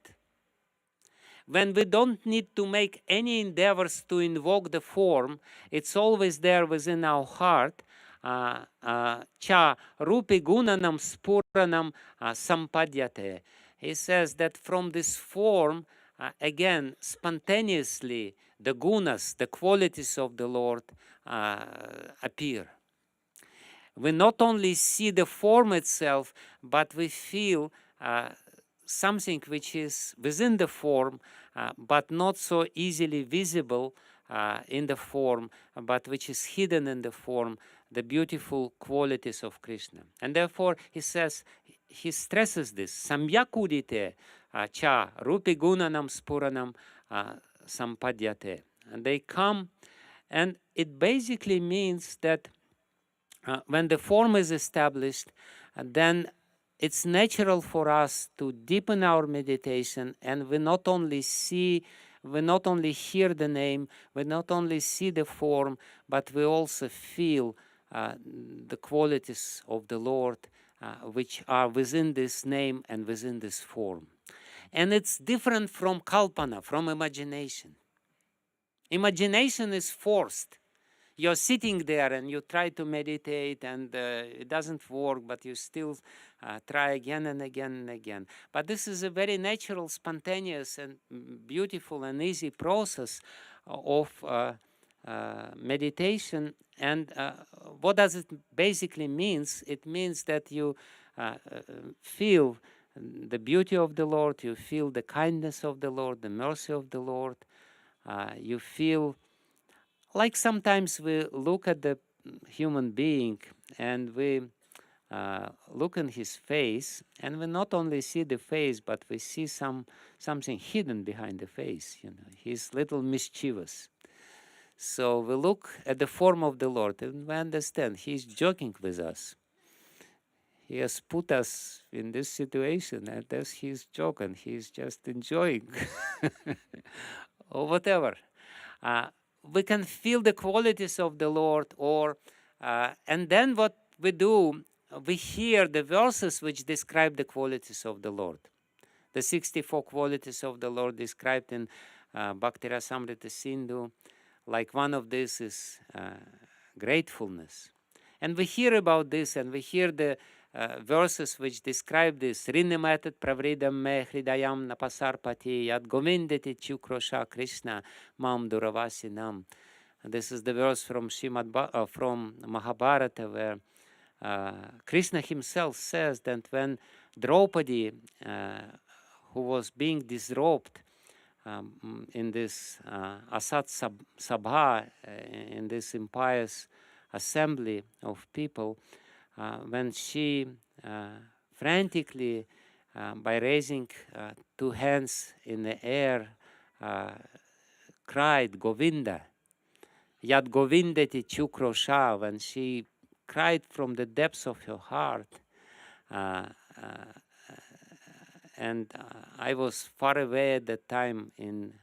when we don't need to make any endeavors to invoke the form, it's always there within our heart. Cha rupi gunanam spuranam sampadyate. He says that from this form, again, spontaneously, the gunas, the qualities of the Lord appear. We not only see the form itself, but we feel something which is within the form, but not so easily visible in the form, but which is hidden in the form, the beautiful qualities of Krishna. And therefore, he says, he stresses this, samyakudite cha rupi gunanam spuranam sampadyate. And they come, and it basically means that when the form is established, then it's natural for us to deepen our meditation, and we not only see, we not only hear the name, we not only see the form, but we also feel the qualities of the Lord which are within this name and within this form. And it's different from kalpana, from imagination. Imagination is forced. You're sitting there and you try to meditate, and it doesn't work, but you still try again and again and again. But this is a very natural, spontaneous, and beautiful and easy process of meditation. And what does it basically means? It means that you feel the beauty of the Lord, you feel the kindness of the Lord, the mercy of the Lord, you feel like sometimes we look at the human being and we look in his face, and we not only see the face, but we see something hidden behind the face. You know, he's little mischievous. So we look at the form of the Lord and we understand he's joking with us. He has put us in this situation, and that's his joke, and he's just enjoying or whatever. We can feel the qualities of the Lord, or and then what we do, we hear the verses which describe the qualities of the Lord. The 64 qualities of the Lord described in Bhakti Rasamrita Sindhu, like one of these is gratefulness. And we hear about this, and we hear the verses which describe this. Rinimatat pravridam me hridayam napasarpati yad govindati chukrosha Krishna mam duravasinam. This is the verse from from Mahabharata, where Krishna himself says that when Draupadi, who was being disrobed, in this Asat Sabha, in this impious assembly of people, when she frantically, by raising two hands in the air, cried Govinda, Yad Govindati Chukrosha, when she cried from the depths of her heart. Uh, uh, and I was far away at that time in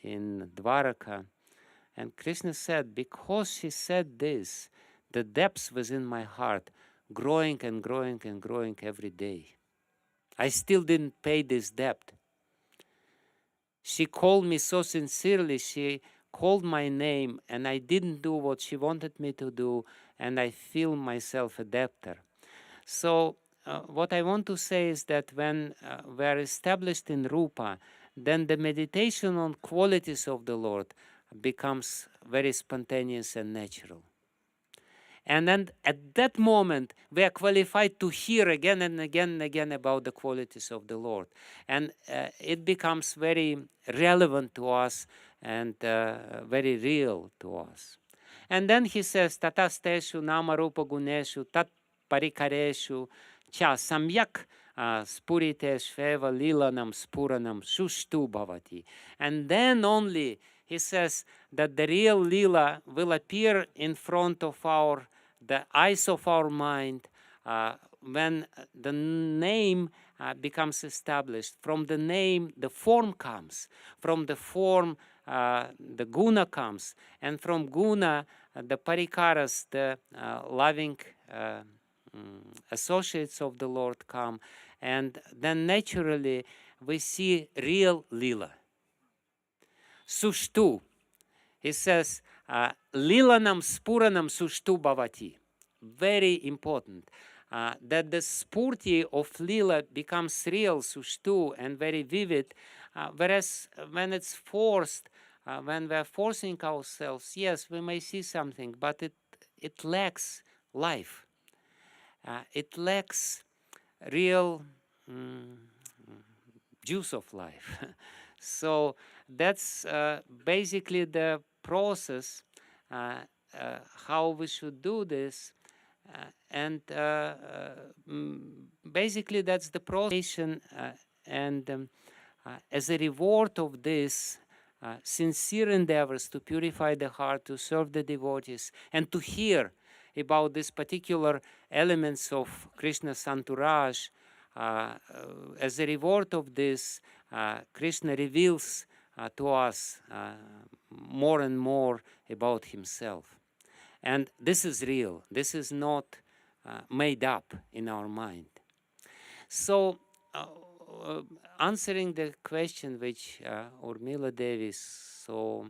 Dwaraka, and Krishna said, because she said this, the depths within my heart growing and growing and growing every day. I still didn't pay this debt. She called me so sincerely, she called my name, and I didn't do what she wanted me to do, and I feel myself a debtor. So what I want to say is that when we are established in Rupa, then the meditation on qualities of the Lord becomes very spontaneous and natural. And then at that moment, we are qualified to hear again and again and again about the qualities of the Lord. And it becomes very relevant to us and very real to us. And then he says, Tatasteshu nama rupa guneshu tat parikareshu cha samyak spurite shveva lilanam spuranam shushtu bhavati. And then only he says that the real lila will appear in front of the eyes of our mind when the name becomes established. From the name, the form comes. From the form, the guna comes. And from guna, the parikaras, the loving associates of the Lord come. And then naturally, we see real lila. Sushtu. He says, Lilanam spuranam sushtu bhavati. Very important. That the spurti of lila becomes real, sushtu, and very vivid, whereas when it's forced, when we're forcing ourselves, yes, we may see something, but it lacks life. It lacks real juice of life. So that's basically the process, how we should do this. And basically that's the process. And as a reward of this, sincere endeavors to purify the heart, to serve the devotees, and to hear about these particular elements of Krishna's entourage, as a reward of this, Krishna reveals to us more and more about himself. And this is real. This is not made up in our mind. So, answering the question which Urmila Devi so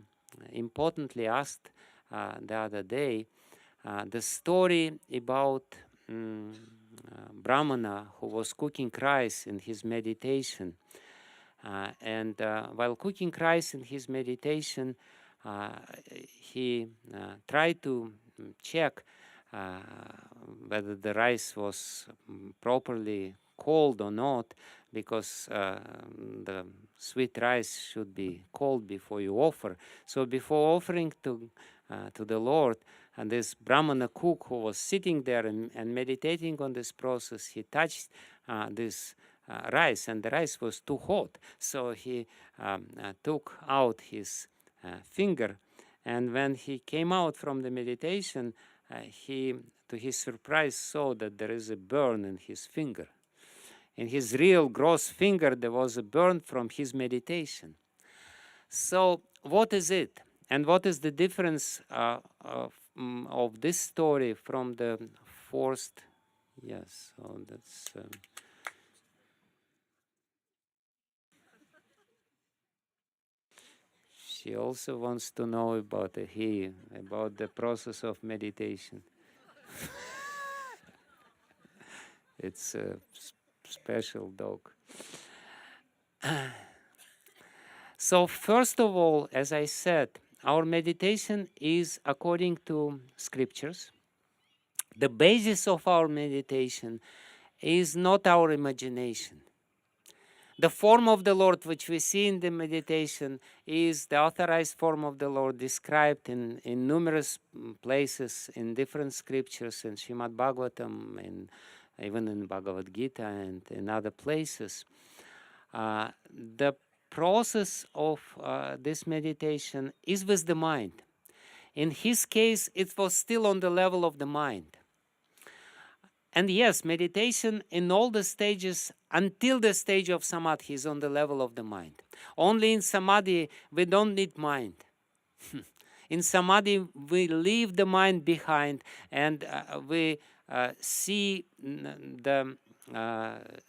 importantly asked the other day, the story about Brahmana who was cooking rice in his meditation. And while cooking rice in his meditation, he tried to check whether the rice was properly cold or not, because the sweet rice should be cold before you offer. So before offering to the Lord, and this Brahmana cook who was sitting there and meditating on this process, he touched this rice, and the rice was too hot. So he took out his finger, and when he came out from the meditation, he, to his surprise, saw that there is a burn in his finger. In his real gross finger, there was a burn from his meditation. So what is it? And what is the difference of this story from the forced? Yes, so that's... She also wants to know about about the process of meditation. It's a special dog. So first of all, as I said, our meditation is according to scriptures. The basis of our meditation is not our imagination. The form of the Lord, which we see in the meditation, is the authorized form of the Lord described in numerous places in different scriptures, in Srimad Bhagavatam, and even in Bhagavad Gita and in other places. The process of this meditation is with the mind. In his case, it was still on the level of the mind. And yes, meditation in all the stages until the stage of samadhi is on the level of the mind. Only in samadhi we don't need mind. In samadhi we leave the mind behind and we see the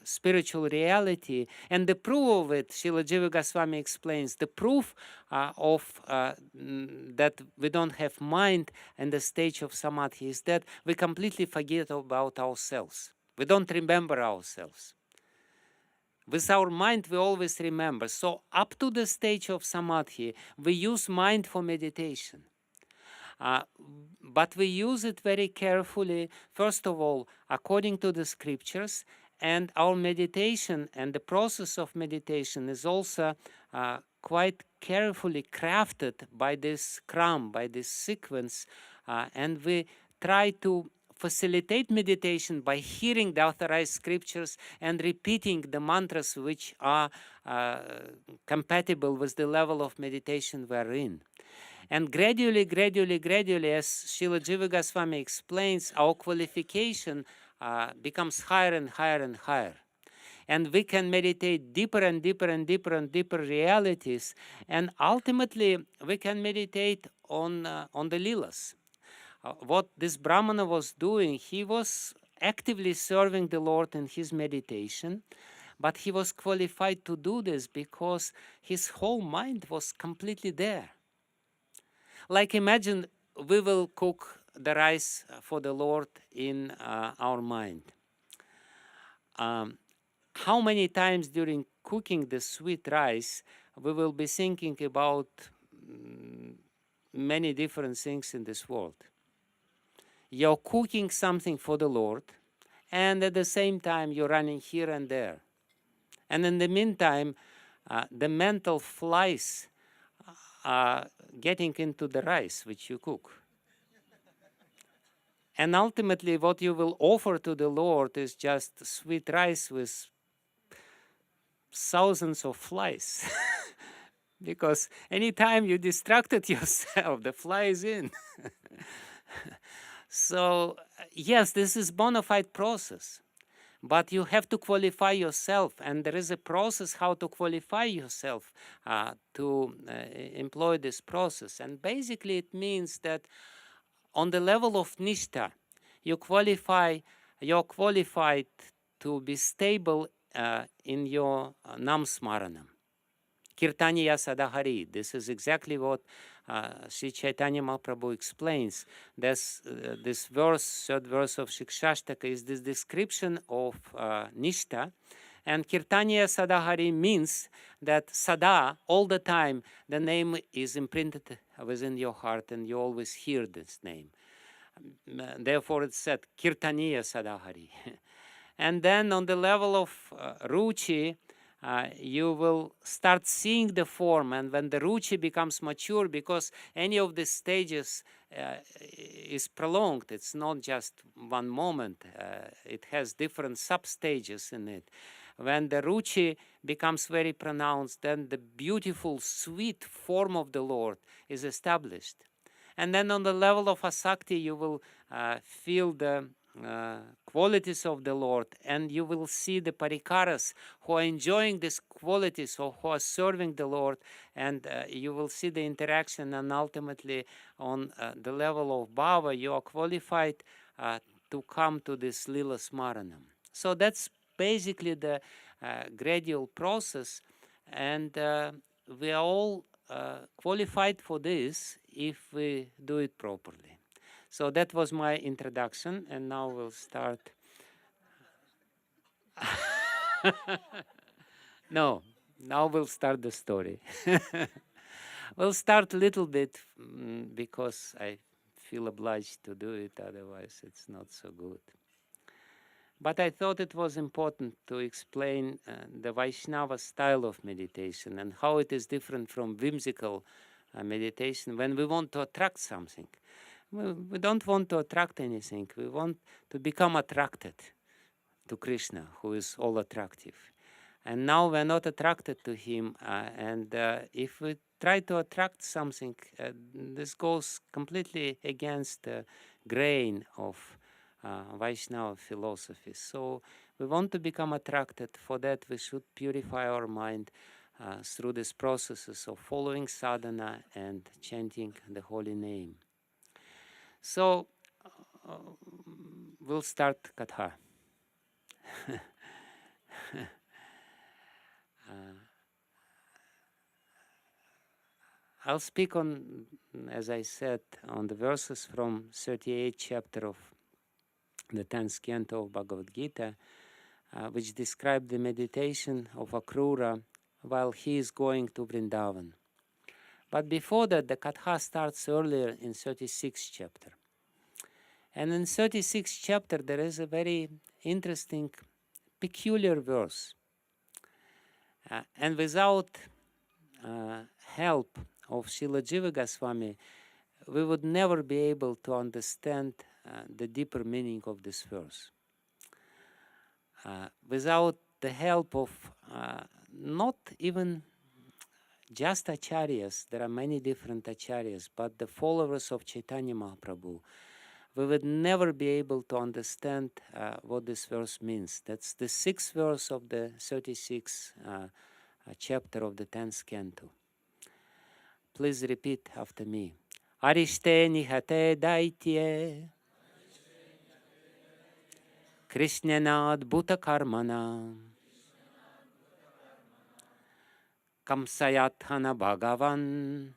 spiritual reality, and the proof of it, Srila Jiva Goswami explains, the proof of that we don't have mind in the stage of samadhi is that we completely forget about ourselves. We don't remember ourselves. With our mind, we always remember. So up to the stage of samadhi, we use mind for meditation. But we use it very carefully, first of all, according to the scriptures, and our meditation and the process of meditation is also quite carefully crafted by this kram, by this sequence, and we try to facilitate meditation by hearing the authorized scriptures and repeating the mantras which are compatible with the level of meditation we're in. And gradually, as Srila Jiva Goswami explains, our qualification becomes higher and higher and higher. And we can meditate deeper and deeper and deeper and deeper realities. And ultimately, we can meditate on the Leelas. What this Brahmana was doing, he was actively serving the Lord in his meditation. But he was qualified to do this because his whole mind was completely there. Like imagine we will cook the rice for the Lord in our mind. How many times during cooking the sweet rice we will be thinking about many different things in this world? You're cooking something for the Lord, and at the same time you're running here and there. And in the meantime, the mental flies getting into the rice which you cook. And ultimately, what you will offer to the Lord is just sweet rice with thousands of flies. Because anytime you distracted yourself, the fly is in. So, yes, this is bona fide process. But you have to qualify yourself, and there is a process how to qualify yourself to employ this process. And basically, it means that on the level of nishta, you're qualified to be stable in your nam smaranam. Kirtaniya sadahari. This is exactly what Sri Chaitanya Mahaprabhu explains. This verse, third verse of Shikshashtaka, is this description of nishta. And Kirtaniya sadahari means that sada, all the time, the name is imprinted within your heart and you always hear this name. Therefore it's said Kirtaniya sadahari. And then on the level of ruchi, you will start seeing the form, and when the ruchi becomes mature, because any of the stages is prolonged, it's not just one moment, it has different sub-stages in it. When the ruchi becomes very pronounced, then the beautiful, sweet form of the Lord is established. And then on the level of asakti, you will feel the qualities of the Lord, and you will see the parikaras who are enjoying these qualities or who are serving the Lord, and you will see the interaction, and ultimately on the level of bhava, you are qualified to come to this lila smaranam. So that's basically the gradual process, and we are all qualified for this if we do it properly. So that was my introduction, and now we'll start. No, now we'll start the story. We'll start a little bit because I feel obliged to do it, otherwise it's not so good. But I thought it was important to explain the Vaishnava style of meditation and how it is different from whimsical meditation when we want to attract something. We don't want to attract anything. We want to become attracted to Krishna, who is all attractive. And now we're not attracted to him. And if we try to attract something, this goes completely against the grain of Vaishnava philosophy. So we want to become attracted. For that, we should purify our mind through these processes of following sadhana and chanting the holy name. So we'll start Katha. I'll speak on, as I said, on the verses from 38th chapter of the 10th canto of Bhagavad Gita, which describe the meditation of Akrura while he is going to Vrindavan. But before that, the Katha starts earlier in 36th chapter. And in 36th chapter, there is a very interesting, peculiar verse. And without help of Srila Jiva Goswami, we would never be able to understand the deeper meaning of this verse. Without the help of not even just acharyas, there are many different acharyas, but the followers of Chaitanya Mahaprabhu, we would never be able to understand what this verse means. That's the 6th verse of the 36th chapter of the 10th canto. Please repeat after me. Arishte nihate daitye Krishnena adbhuta karmana Kamsayathana Bhagavan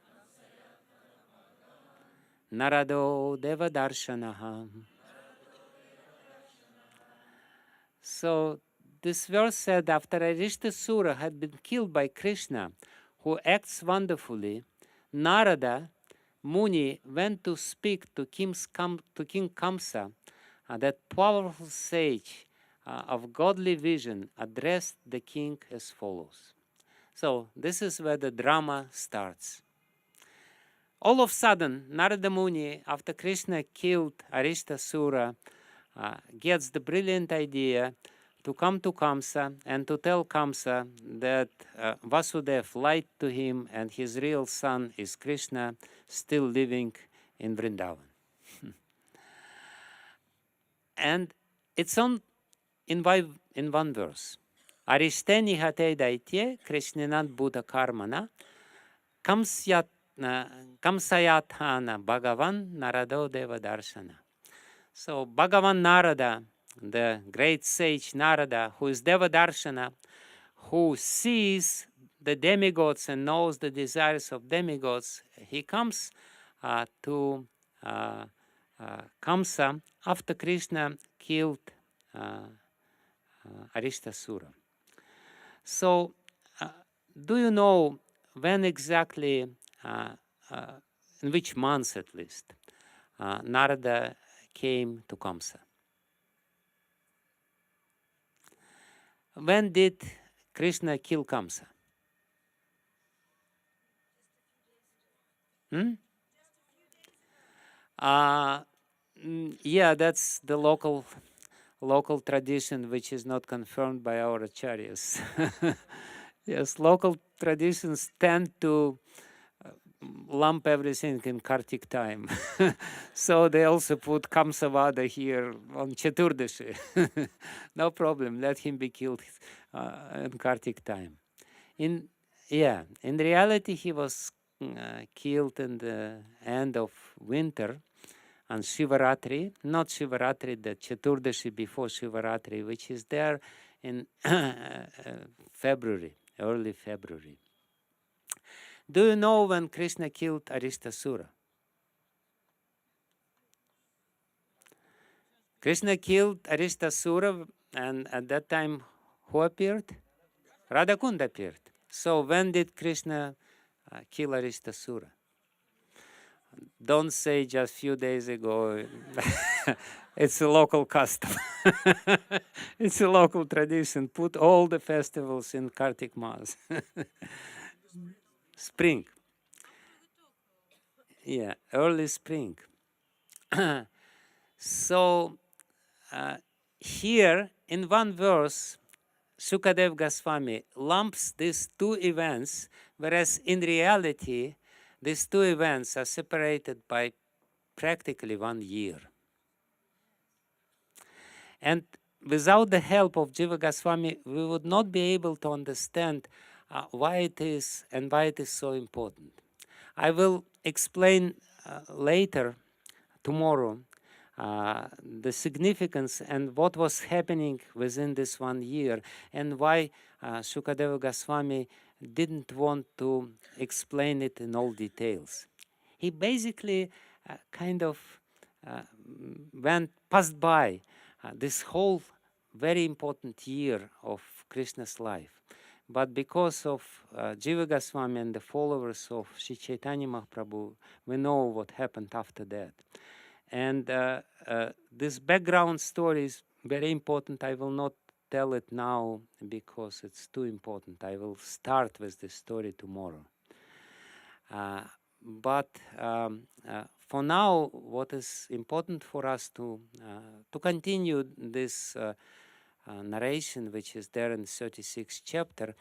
Narado Devadarshanaha. So this verse said, after Aristasura had been killed by Krishna, who acts wonderfully, Narada Muni went to speak to King Kamsa, that powerful sage of godly vision addressed the king as follows. So this is where the drama starts. All of a sudden, Narada Muni, after Krishna killed Aristasura, gets the brilliant idea to come to Kamsa and to tell Kamsa that Vasudeva lied to him and his real son is Krishna, still living in Vrindavan. And it's in one verse. Arishteni hate daitye Krishnenat Buddha Karmana Kamsayathana Bhagavan Narado Deva Darshana. So Bhagavan Narada, the great sage Narada, who is Deva Darshana, who sees the demigods and knows the desires of demigods, he comes to Kamsa after Krishna killed Aristasura. So, do you know when exactly, in which month at least, Narada came to Kamsa? When did Krishna kill Kamsa? Yeah, that's the local tradition, which is not confirmed by our acharyas. Yes, local traditions tend to lump everything in Kartik time. So they also put Kamsavada here on Chaturdashi. No problem, let him be killed in Kartik time. In reality, he was killed in the end of winter on Shivaratri, not Shivaratri, the Chaturdashi before Shivaratri, which is there in February, early February. Do you know when Krishna killed Aristasura? Krishna killed Aristasura, and at that time, who appeared? Radhakunda appeared. So when did Krishna kill Aristasura? Don't say just few days ago. It's a local custom. It's a local tradition. Put all the festivals in Kartik Mas. Spring. Yeah, early spring. So here in one verse, Sukadev Goswami lumps these two events, whereas in reality, these two events are separated by practically 1 year. And without the help of Jiva Goswami, we would not be able to understand why it is and why it is so important. I will explain later, tomorrow, the significance and what was happening within this 1 year, and why Sukadeva Goswami didn't want to explain it in all details. He basically kind of passed by this whole very important year of Krishna's life. But because of Jiva Goswami and the followers of Sri Chaitanya Mahaprabhu, we know what happened after that. And this background story is very important. I will not tell it now because it's too important. I will start with this story tomorrow. But for now, what is important for us to continue this narration, which is there in the 36th chapter,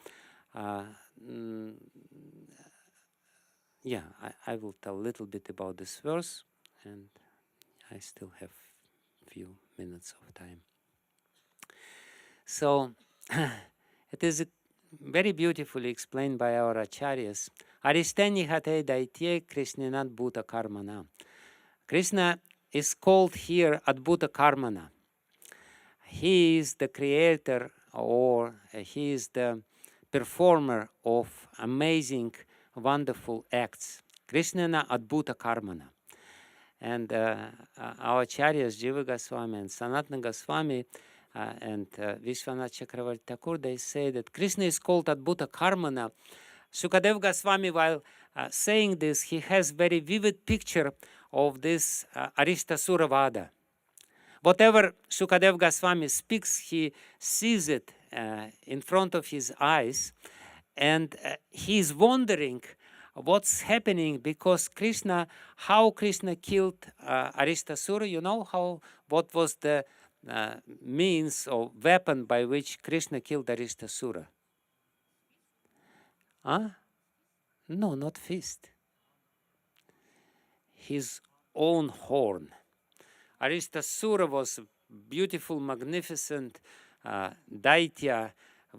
yeah, I will tell a little bit about this verse, and I still have a few minutes of time. So it is very beautifully explained by our acharyas. Aristani hate daitye Krishnanat bhuta karmana. Krishna is called here Adbhuta Karmana. He is the creator, or he is the performer of amazing, wonderful acts. Krishnana Adbhuta Karmana. And our acharyas, Jiva Goswami and Sanatana Goswami and Vishwanath Chakravarti Thakur, they say that Krishna is called Adbhuta Karmana. Sukadev Goswami, while saying this, he has very vivid picture of this Arishtasura Vada. Whatever Sukadev Goswami speaks, he sees it in front of his eyes, and he is wondering what's happening, because Krishna, how Krishna killed Arishtasura, you know what was the means or weapon by which Krishna killed Arishtasura? Huh? No, not fist. His own horn. Arishtasura was a beautiful, magnificent Daitya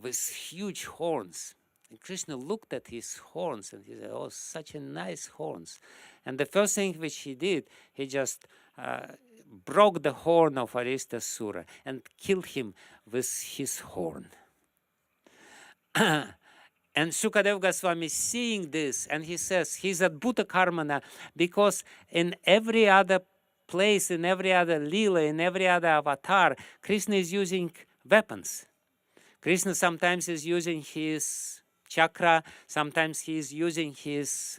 with huge horns. And Krishna looked at his horns and he said, oh, such a nice horns. And the first thing which he did, he just broke the horn of Arishtasura and killed him with his horn. And Sukadev Goswami seeing this, and he says, he's Adbhuta Karmana, because in every other place, in every other lila, in every other avatar, Krishna is using weapons. Krishna sometimes is using his chakra, sometimes he is using his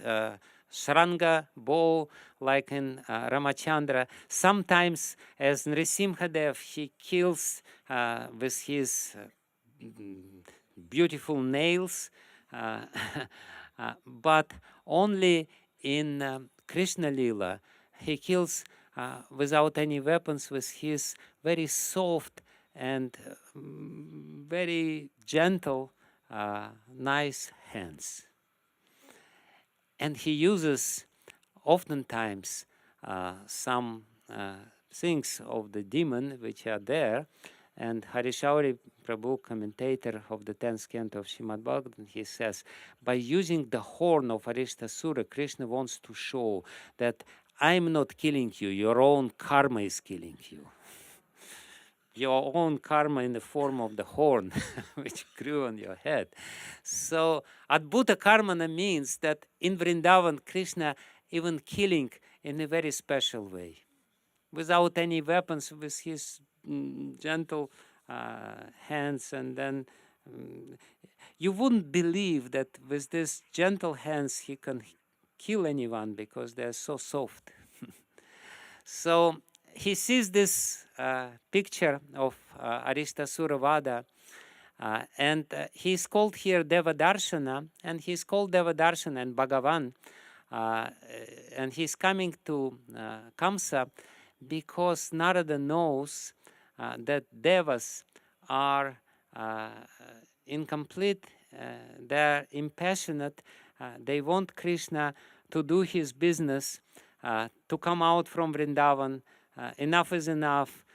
shranga bow, like in Ramachandra. Sometimes, as Nrisimhadev, he kills with his beautiful nails, but only in Krishna Lila, he kills without any weapons, with his very soft and very gentle, nice hands. And he uses oftentimes some things of the demon which are there. And Harishauri Prabhu, commentator of the 10th canto of Srimad Bhagavatam, he says, by using the horn of Arishtasura, Krishna wants to show that I'm not killing you, your own karma is killing you. Your own karma in the form of the horn which grew on your head. So Adbhuta Karmana means that in Vrindavan, Krishna even killing in a very special way, without any weapons, with his gentle hands. And then you wouldn't believe that with these gentle hands he can kill anyone, because they're so soft. So he sees this picture of Aristasura Vada, and he's called here Devadarshana, and he's called Devadarshana and Bhagavan, and he's coming to Kamsa because Narada knows that Devas are incomplete, they're impassionate, they want Krishna to do his business, to come out from Vrindavan. Enough is enough.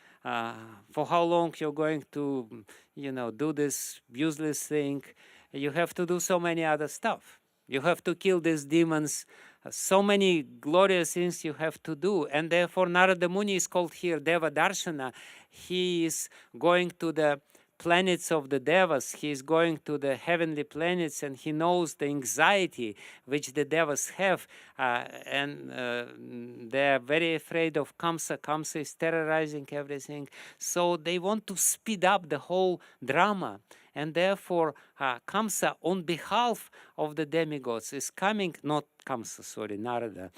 For how long you're going to, do this useless thing? You have to do so many other stuff. You have to kill these demons. So many glorious things you have to do. And therefore Narada Muni is called here Deva Darshana. He is going to the planets of the Devas. He is going to the heavenly planets, and he knows the anxiety which the Devas have, and they are very afraid of Kamsa. Kamsa is terrorizing everything. So they want to speed up the whole drama. And therefore, Kamsa, on behalf of the demigods, is coming, not Kamsa, sorry, Narada.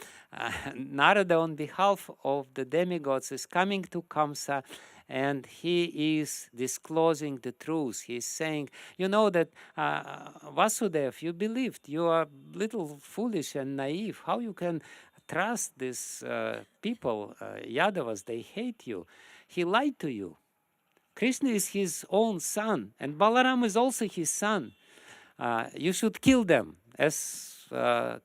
Narada, on behalf of the demigods, is coming to Kamsa, and he is disclosing the truth. He is saying, you know that Vasudev, you believed, you are little foolish and naive. How you can trust these people, Yadavas, they hate you. He lied to you. Krishna is his own son, and Balaram is also his son. You should kill them as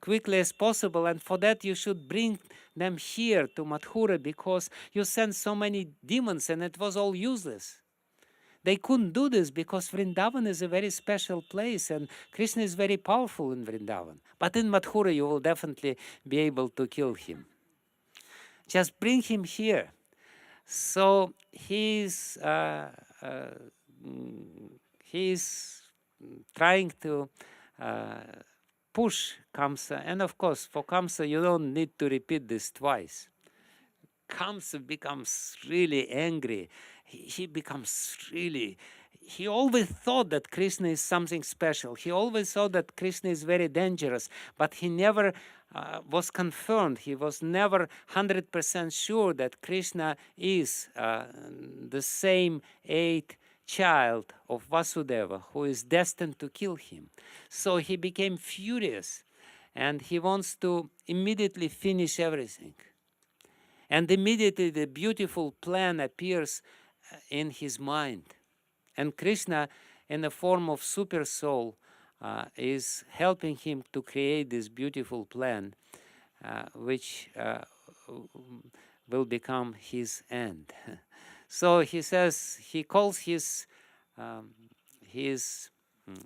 quickly as possible, and for that you should bring them here to Mathura, because you sent so many demons and it was all useless. They couldn't do this because Vrindavan is a very special place and Krishna is very powerful in Vrindavan. But in Mathura you will definitely be able to kill him. Just bring him here. So he's trying to push Kamsa, and of course for Kamsa you don't need to repeat this twice. Kamsa becomes really angry. He becomes really, he always thought that Krishna is something special. He always thought that Krishna is very dangerous, but he never was confirmed. He was never 100% sure that Krishna is the same eighth child of Vasudeva who is destined to kill him. So he became furious and he wants to immediately finish everything. And immediately the beautiful plan appears in his mind. And Krishna, in the form of super soul, is helping him to create this beautiful plan, which will become his end. So he says, he calls his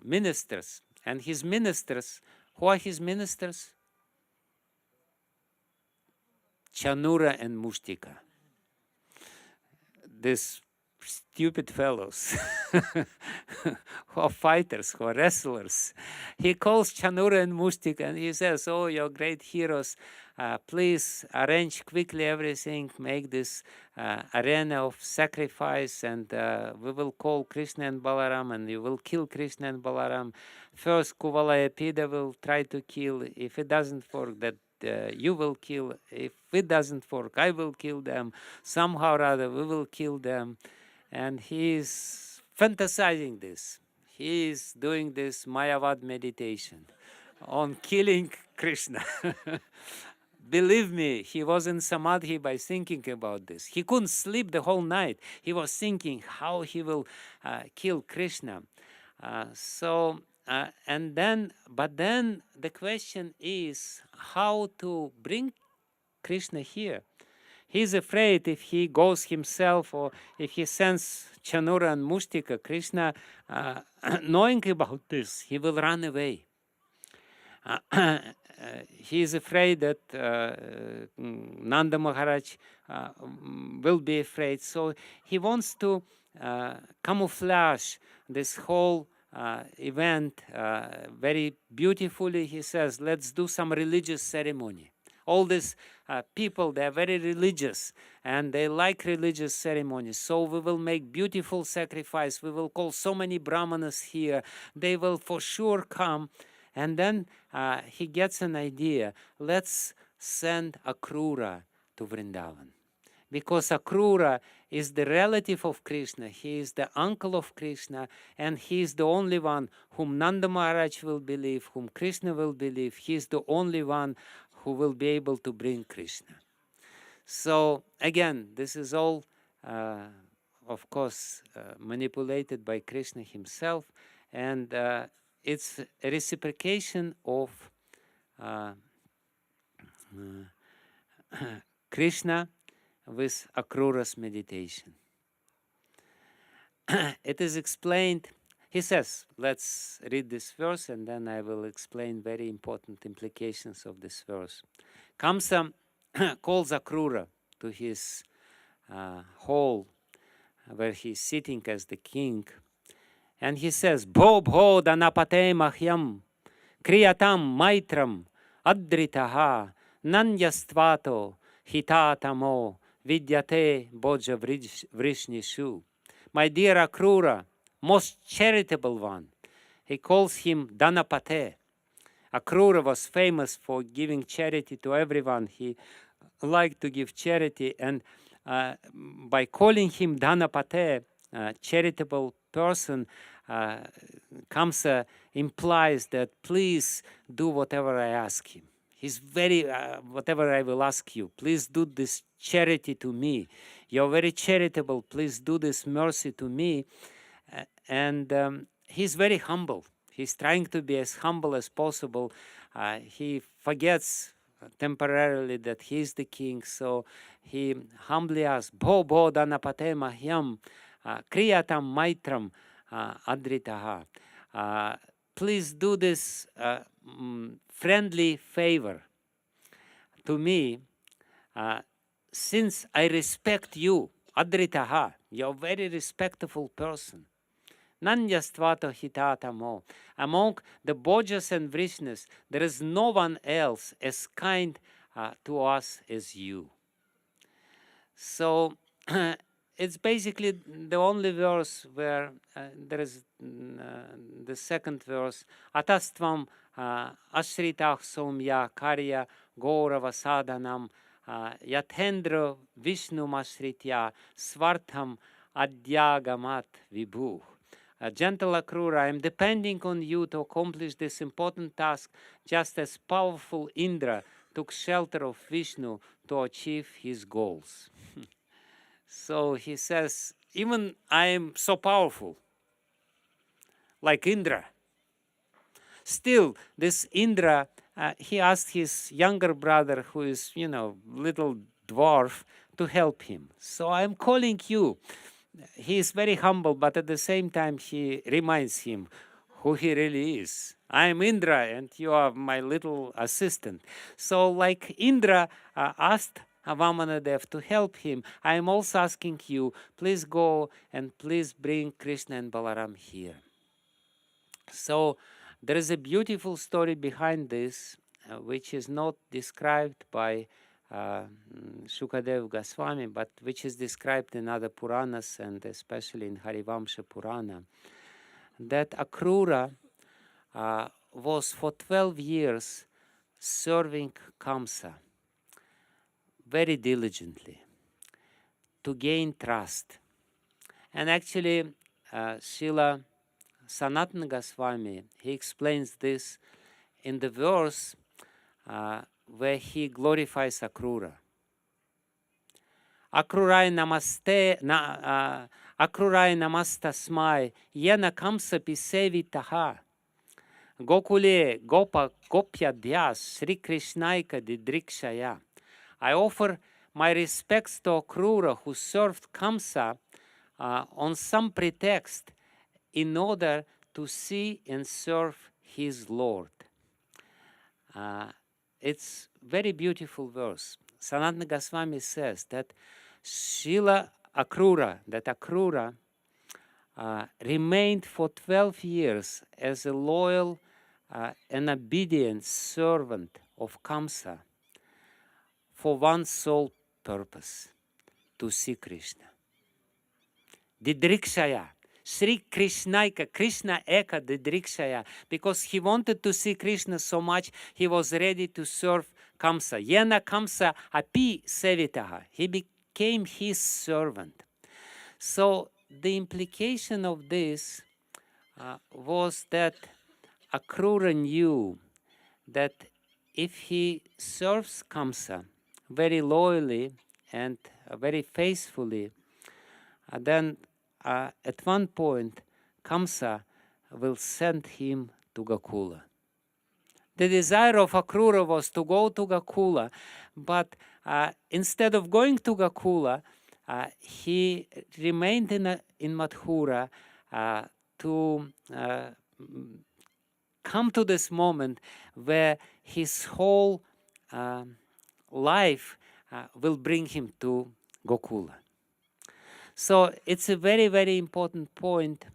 ministers, and his ministers, who are his ministers? Chanura and Mushtika. These stupid fellows who are fighters, who are wrestlers. He calls Chanura and Mushtika and he says, oh, you're great heroes. Please arrange quickly everything, make this arena of sacrifice, and we will call Krishna and Balaram, and you will kill Krishna and Balaram. First, Kuvalayapida will try to kill. If it doesn't work, that you will kill. If it doesn't work, I will kill them. Somehow or other, we will kill them. And he is fantasizing this. He is doing this Mayavad meditation on killing Krishna. Believe me, he was in samadhi by thinking about this. He couldn't sleep the whole night. He was thinking how he will kill Krishna. But then the question is how to bring Krishna here. He's afraid if he goes himself or if he sends Chanura and Mushtika, Krishna, knowing about this, he will run away. He is afraid that Nanda Maharaj will be afraid. So he wants to camouflage this whole event very beautifully. He says, let's do some religious ceremony. All these people, they are very religious and they like religious ceremonies. So we will make beautiful sacrifice. We will call so many brahmanas here. They will for sure come. And then he gets an idea. Let's send Akrura to Vrindavan. because Akrura is the relative of Krishna, he is the uncle of Krishna, and he is the only one whom Nanda Maharaj will believe, whom Krishna will believe. He is the only one who will be able to bring Krishna. So again, this is all, of course, manipulated by Krishna himself, and it's a reciprocation of Krishna with Akrura's meditation. It is explained, he says, let's read this verse and then I will explain very important implications of this verse. Kamsa calls Akrura to his hall where he's sitting as the king, and he says, Bho bho danapate mahyam kriyatam maitram adritaha nanyastvato hitatamo vidyate boja vrishnishu. My dear Akrura, most charitable one. He calls him Danapate. Akrura was famous for giving charity to everyone. He liked to give charity, and by calling him Danapate, charitable person, Kamsa implies that please do whatever I ask him. He's very, whatever I will ask you, please do this charity to me. You're very charitable, please do this mercy to me. And he's very humble. He's trying to be as humble as possible. He forgets temporarily that he's the king, so he humbly asks, Bho bho danapate mahyam kriyatam maitram adritaha. Please do this friendly favor to me, since I respect you, adritaha, you're a very respectful person. Nanyastvato hitatamo. Among the Bojas and Vrishnas, there is no one else as kind to us as you. So it's basically the only verse where there is the second verse, Atastvam ashritah somya karya gaurava sadhanam yathendra vishnu masritya svartham adyagamat vibhu. Gentle Akrura, I am depending on you to accomplish this important task, just as powerful Indra took shelter of Vishnu to achieve his goals. So he says, even I am so powerful, like Indra. Still, this Indra, he asked his younger brother, who is, little dwarf, to help him. So I'm calling you. He is very humble, but at the same time, he reminds him who he really is. I am Indra, and you are my little assistant. So like Indra asked Vamanadev to help him, I am also asking you, please go and please bring Krishna and Balaram here. So there is a beautiful story behind this, which is not described by Shukadev Goswami, but which is described in other Puranas and especially in Harivamsha Purana, that Akrura was for 12 years serving Kamsa very diligently to gain trust. And actually, Srila Sanatana Goswami, he explains this in the verse where he glorifies Akrura. Akrurai namaste, Akrurai namastasmai, yena Kamsa pisevitaha. Gokule gopa gopya dhyas, Sri Krishnaika didrikshaya. I offer my respects to Akrura, who served Kamsa on some pretext in order to see and serve his Lord. It's very beautiful verse. Sanatana Goswami says that Srila Akrura, remained for 12 years as a loyal and obedient servant of Kamsa for one sole purpose, to see Krishna. Didrikshaya, Sri Krishnaika, Krishna Eka Didrikshaya, because he wanted to see Krishna so much, he was ready to serve Kamsa. Yena Kamsa api sevitaha. He became his servant. So the implication of this was that Akrura knew that if he serves Kamsa very loyally and very faithfully, then at one point Kamsa will send him to Gokula. The desire of Akrura was to go to Gokula, but instead of going to Gokula, he remained in Mathura to come to this moment where his whole life will bring him to Gokula. So it's a very, very important point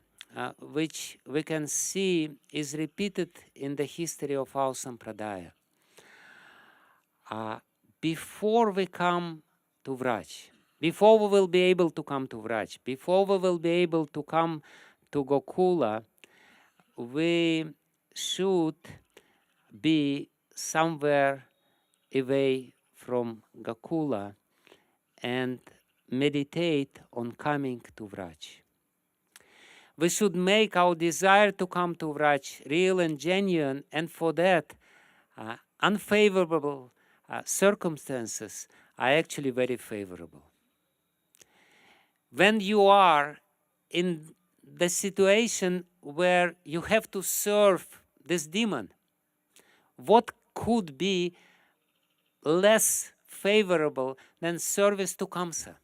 which we can see is repeated in the history of our Sampradaya. Before we come to Vraj, before we will be able to come to Vraj, before we will be able to come to Gokula, we should be somewhere away from Gokula and meditate on coming to Vraj. We should make our desire to come to Vraj real and genuine, and for that, unfavorable circumstances are actually very favorable. When you are in the situation where you have to serve this demon, what could be less favorable than service to Kamsa?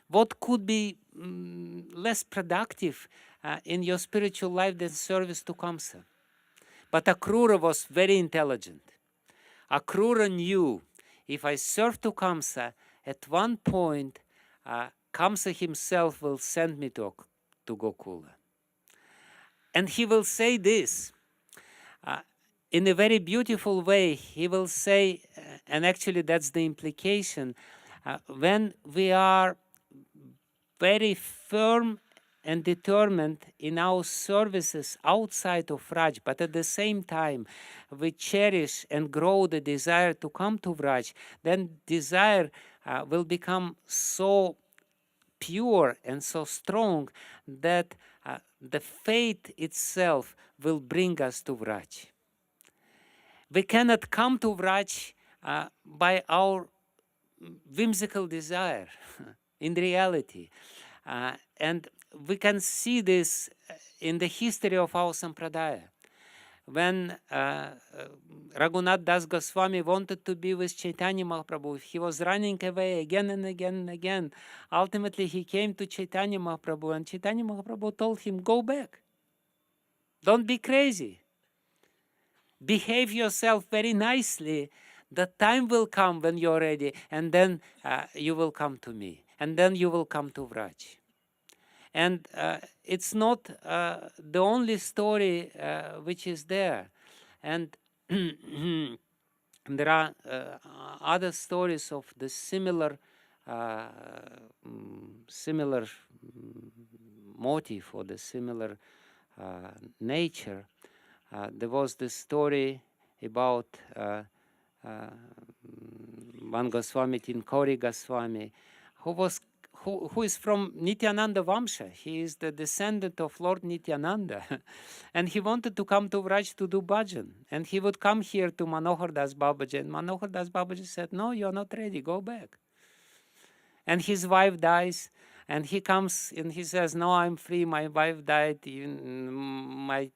What could be less productive in your spiritual life than service to Kamsa? But Akrura was very intelligent. Akrura knew if I serve to Kamsa, at one point, Kamsa himself will send me to Gokula. And he will say this in a very beautiful way. He will say, and actually that's the implication, when we are very firm and determined in our services outside of Vraj, but at the same time we cherish and grow the desire to come to Vraj, then desire will become so pure and so strong that the faith itself will bring us to Vraj. We cannot come to Vraj by our whimsical desire in reality. And we can see this in the history of our Sampradaya. When Raghunath Das Goswami wanted to be with Chaitanya Mahaprabhu, he was running away again and again and again. Ultimately, he came to Chaitanya Mahaprabhu, and Chaitanya Mahaprabhu told him, go back. Don't be crazy. Behave yourself very nicely. The time will come when you're ready, and then you will come to me, and then you will come to Vraj. And it's not the only story which is there. And there are other stories of the similar motive or the similar nature. There was this story about one Goswami, Tinkori Goswami, who is from Nityananda Vamsha. He is the descendant of Lord Nityananda. And he wanted to come to Vraj to do bhajan. And he would come here to Manohar Das Babaji. And Manohar Das Babaji said, no, you're not ready, go back. And his wife dies. And he comes and he says, no, I'm free, my wife died, even my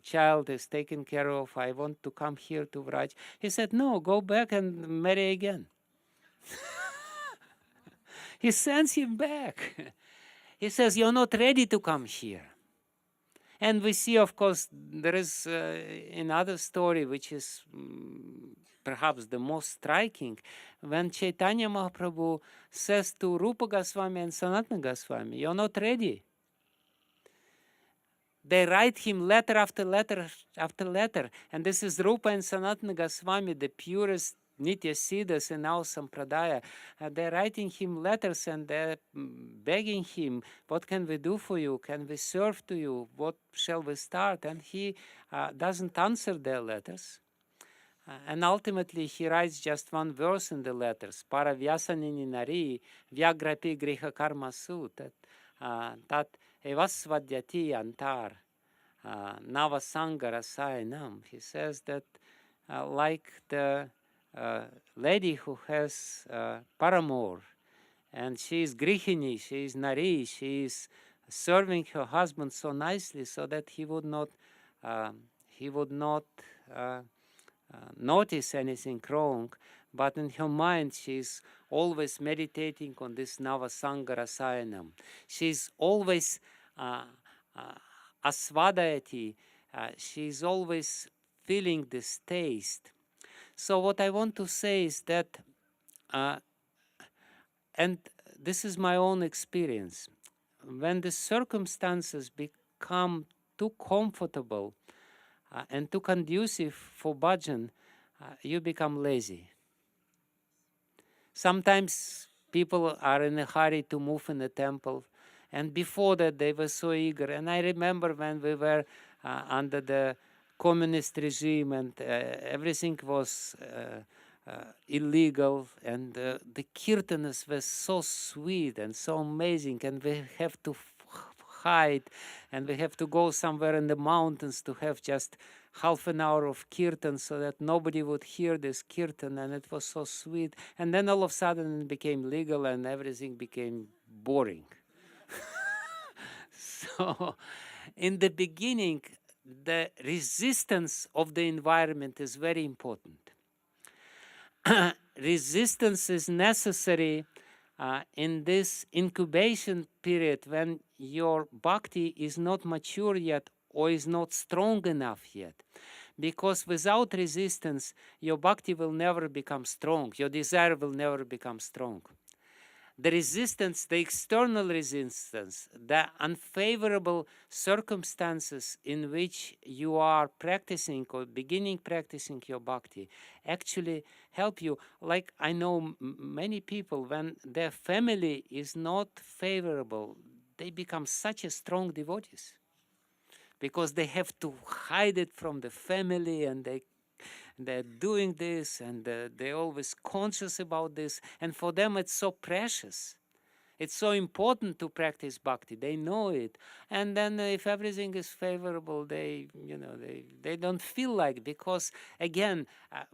child is taken care of, I want to come here to Vraj. He said, no, go back and marry again. He sends him back. He says, you're not ready to come here. And we see, of course, there is another story which is perhaps the most striking, when Chaitanya Mahaprabhu says to Rupa Goswami and Sanatana Goswami, you're not ready. They write him letter after letter after letter. And this is Rupa and Sanatana Goswami, the purest Nitya Siddhas in our Sampradaya. They're writing him letters and they're begging him, what can we do for you? Can we serve to you? What shall we start? And he doesn't answer their letters. And ultimately, he writes just one verse in the letters, Para vyasanini nari vyagrapi griha karma su, that evasvadyati antar navasangara sainam. He says that like the lady who has paramour, and she is grihini, she is nari, she is serving her husband so nicely so that he would not notice anything wrong, but in her mind she's always meditating on this Navasangara Sayanam. She's always asvadayati, she's always feeling this taste. So what I want to say is that, and this is my own experience, when the circumstances become too comfortable and too conducive for bhajan, you become lazy. Sometimes people are in a hurry to move in the temple, and before that they were so eager. And I remember when we were under the communist regime and everything was illegal, and the kirtanas were so sweet and so amazing, and we have to hide, and we have to go somewhere in the mountains to have just half an hour of kirtan so that nobody would hear this kirtan, and it was so sweet. And then all of a sudden it became legal and everything became boring. So in the beginning, the resistance of the environment is very important. Resistance is necessary in this incubation period when your bhakti is not mature yet or is not strong enough yet. Because without resistance, your bhakti will never become strong, your desire will never become strong. The resistance, the external resistance, the unfavorable circumstances in which you are practicing or beginning practicing your bhakti actually help you. Like I know many people, when their family is not favorable, they become such a strong devotees because they have to hide it from the family, and they're doing this, and they're always conscious about this, and for them it's so precious. It's so important to practice bhakti. They know it, and then if everything is favorable, they don't feel like, because again,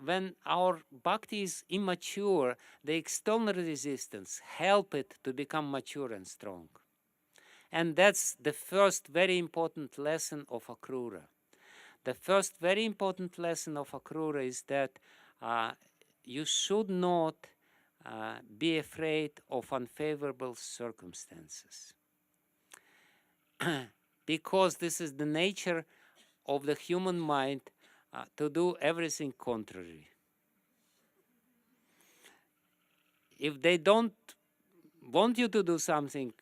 when our bhakti is immature, the external resistance help it to become mature and strong. And that's the first very important lesson of Akrura. The first very important lesson of Akrura is that you should not be afraid of unfavorable circumstances. Because this is the nature of the human mind to do everything contrary. If they don't want you to do something,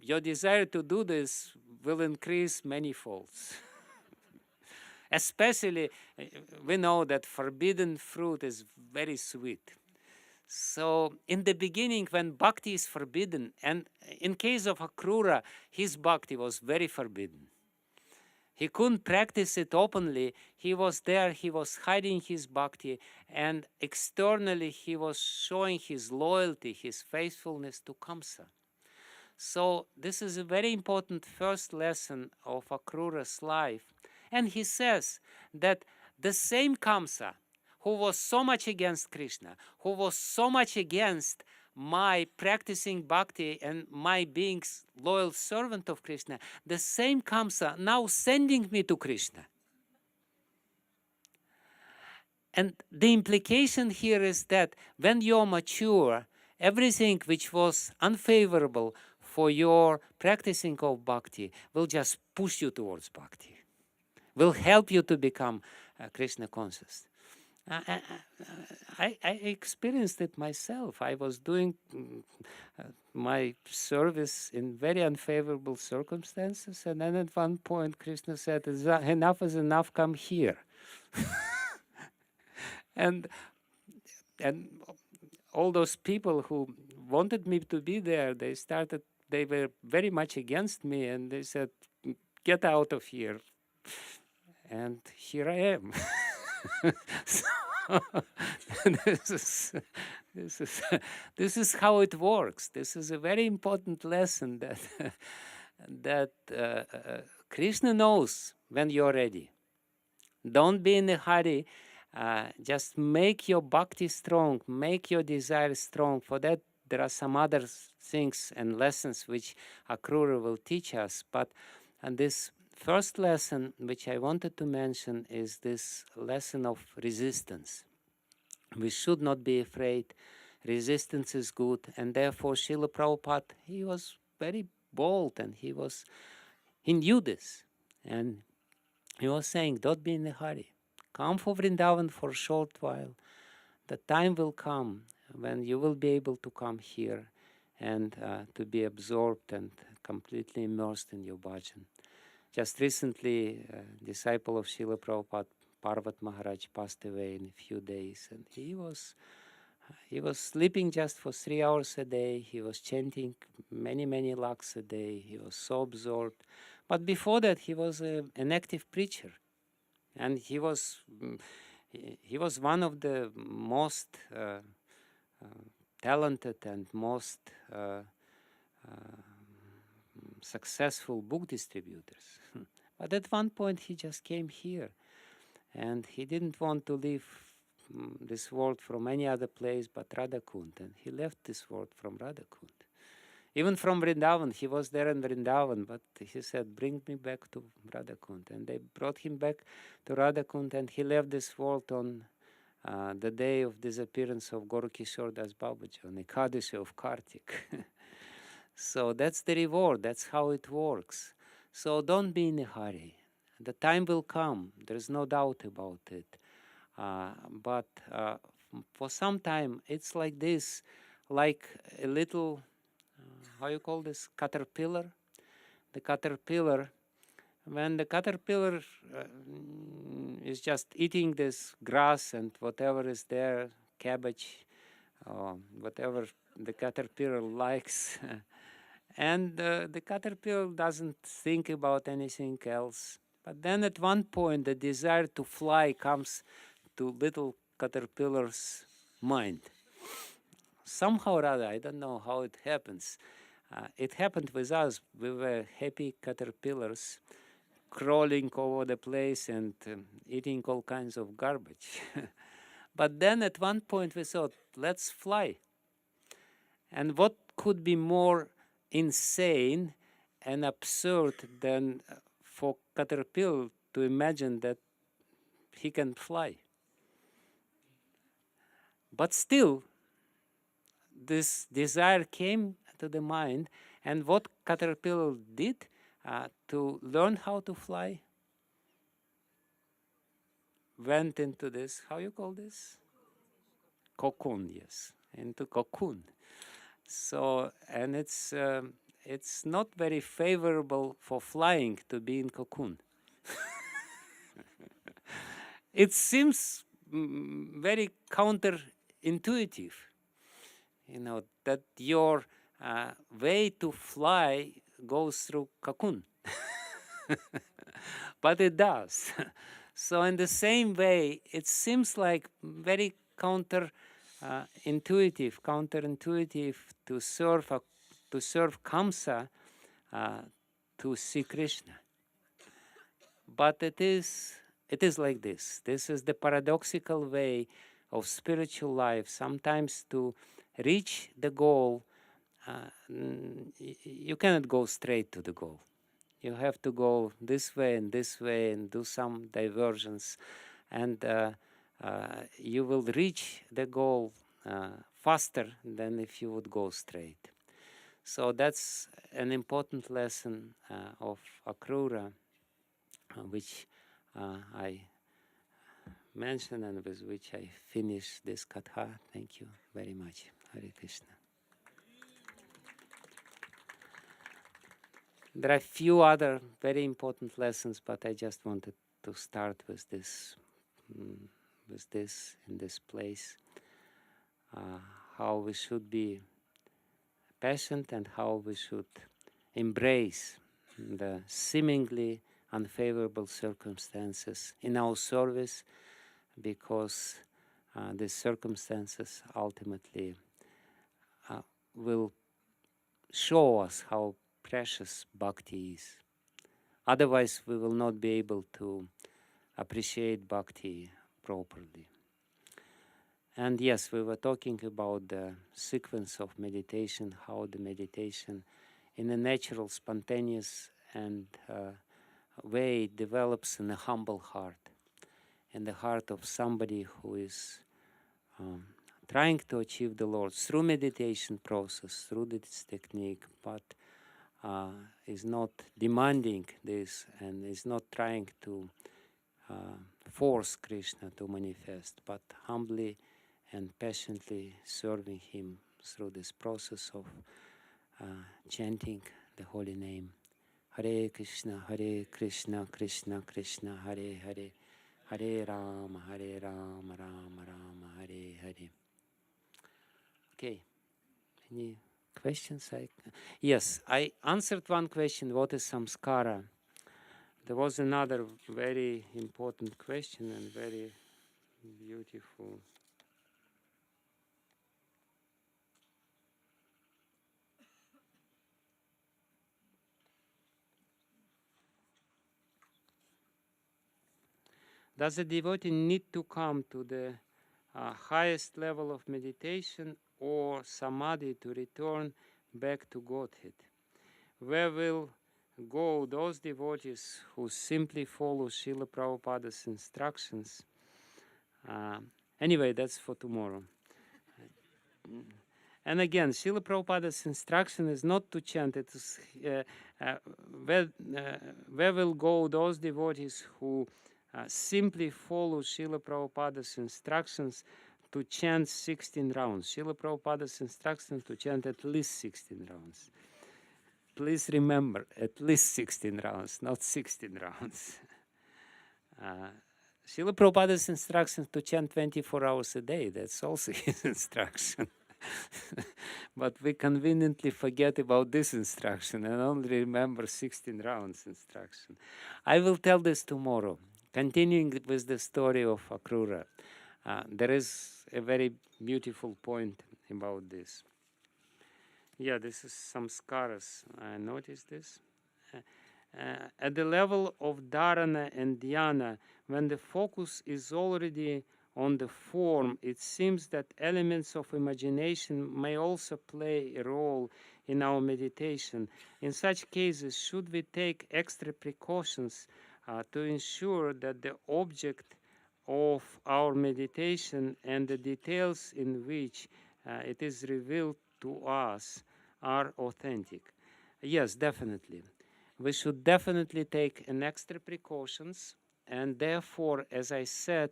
your desire to do this will increase many folds. Especially, we know that forbidden fruit is very sweet. So in the beginning, when bhakti is forbidden, and in case of Akrura, his bhakti was very forbidden. He couldn't practice it openly. He was there, he was hiding his bhakti, and externally he was showing his loyalty, his faithfulness to Kamsa. So this is a very important first lesson of Akrura's life. And he says that the same Kamsa who was so much against Krishna, who was so much against my practicing bhakti and my being loyal servant of Krishna, the same Kamsa now sending me to Krishna. And the implication here is that when you're mature, everything which was unfavorable for your practicing of bhakti will just push you towards bhakti, will help you to become Krishna conscious. I experienced it myself. I was doing my service in very unfavorable circumstances, and then at one point Krishna said, enough is enough, come here. And all those people who wanted me to be there, they were very much against me, and they said, get out of here. And here I am. this is this is this is how it works. This is a very important lesson that Krishna knows when you're ready. Don't be in a hurry. Just make your bhakti strong, make your desire strong. For that, there are some other things and lessons which Akrura will teach us. But this first lesson, which I wanted to mention, is this lesson of resistance. We should not be afraid. Resistance is good. And therefore, Srila Prabhupada, he was very bold, and he knew this. And he was saying, don't be in a hurry. Come for Vrindavan for a short while. The time will come when you will be able to come here and to be absorbed and completely immersed in your bhajan. Just recently, a disciple of Srila Prabhupada, Parvat Maharaj, passed away in a few days, and he was sleeping just for 3 hours a day. He was chanting many lakhs a day. He was so absorbed. But before that, he was an active preacher. And he was one of the most talented and most successful book distributors. But at one point he just came here, and he didn't want to leave this world from any other place but Radhakund, and he left this world from Radhakund. Even from Vrindavan, he was there in Vrindavan, but he said, bring me back to Radhakund. And they brought him back to Radhakund, and he left this world on the day of disappearance of Gorkishore Das Babaji, on Ekadashi of Kartik. So that's the reward, that's how it works. So don't be in a hurry. The time will come, there's no doubt about it. But for some time, it's like this, like a little, how you call this, caterpillar? The caterpillar, when the caterpillar is just eating this grass and whatever is there, cabbage, whatever the caterpillar likes, and the caterpillar doesn't think about anything else. But then at one point, the desire to fly comes to little caterpillar's mind. Somehow or other, I don't know how it happens. It happened with us. We were happy caterpillars crawling over the place and eating all kinds of garbage. But then at one point we thought, let's fly. And what could be more insane and absurd than for caterpillar to imagine that he can fly? But still, this desire came to the mind, and what caterpillar did to learn how to fly, went into this, how you call this? Cocoon, yes, into cocoon. So, and it's not very favorable for flying to be in cocoon. It seems very counterintuitive, that your way to fly goes through cocoon. But it does. So in the same way, it seems like very counterintuitive to serve Kamsa to see Krishna. But it is like this. This is the paradoxical way of spiritual life. Sometimes to reach the goal, you cannot go straight to the goal. You have to go this way and do some diversions, and you will reach the goal faster than if you would go straight. So that's an important lesson of Akrura, which I mentioned and with which I finish this katha. Thank you very much. Hare Krishna. There are a few other very important lessons, but I just wanted to start with this, in this place. How we should be patient and how we should embrace the seemingly unfavorable circumstances in our service, because the circumstances ultimately will show us how precious bhakti is. Otherwise, we will not be able to appreciate bhakti properly. And yes, we were talking about the sequence of meditation, how the meditation in a natural, spontaneous and way develops in a humble heart, in the heart of somebody who is trying to achieve the Lord through meditation process, through this technique, but is not demanding this and is not trying to force Krishna to manifest, but humbly and passionately serving him through this process of chanting the holy name. Hare Krishna, Krishna Krishna, Hare Hare, Hare Rama, Rama Rama, Hare Hare. Okay, any questions? Yes, I answered one question, what is samskara? There was another very important question and very beautiful. Does a devotee need to come to the highest level of meditation or samadhi to return back to Godhead? Where will go those devotees who simply follow Srila Prabhupada's instructions? Anyway, that's for tomorrow. And again, Srila Prabhupada's instruction is not to chant. It is where will go those devotees who simply follow Srila Prabhupada's instructions to chant 16 rounds. Srila Prabhupada's instructions to chant at least 16 rounds. Please remember, at least 16 rounds, not 16 rounds. Srila Prabhupada's instructions to chant 24 hours a day, that's also his instruction. But we conveniently forget about this instruction and only remember 16 rounds instruction. I will tell this tomorrow. Continuing with the story of Akrura, there is a very beautiful point about this. Yeah, this is samskaras. I noticed this. At the level of dharana and dhyana, when the focus is already on the form, it seems that elements of imagination may also play a role in our meditation. In such cases, should we take extra precautions to ensure that the object of our meditation and the details in which it is revealed to us are authentic? Yes, definitely. We should definitely take an extra precautions, and therefore, as I said,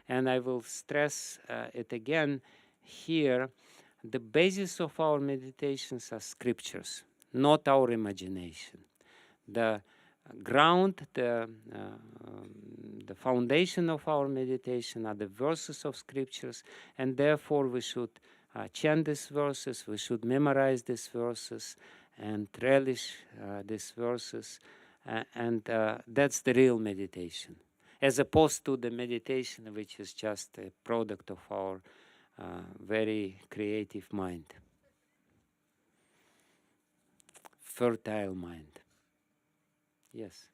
and I will stress it again here, the basis of our meditations are scriptures, not our imagination. The ground, the foundation of our meditation are the verses of scriptures, and therefore we should chant these verses, we should memorize these verses, and relish these verses, and that's the real meditation, as opposed to the meditation which is just a product of our very creative mind, fertile mind. Yes.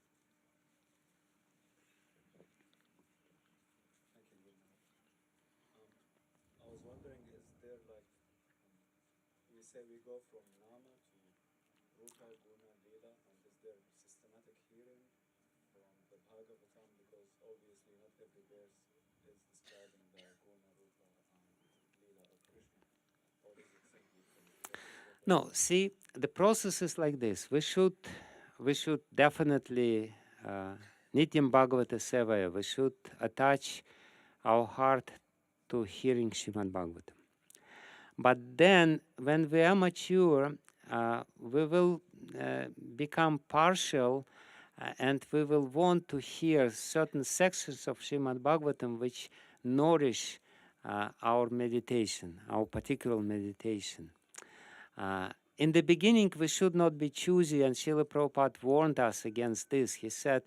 I was wondering, is there like, we say we go from Nama to Rupa, Guna, Lila, and is there systematic hearing from the Bhagavatam? Because obviously not every verse is describing the Guna, Rupa, and Lila of Krishna. Or is it simply from No, see, the process is like this. We should definitely Nityam Bhagavata Sevaya, we should attach our heart to hearing Srimad Bhagavatam. But then, when we are mature, we will become partial and we will want to hear certain sections of Srimad Bhagavatam which nourish our meditation, our particular meditation. in the beginning, we should not be choosy, and Srila Prabhupada warned us against this. He said,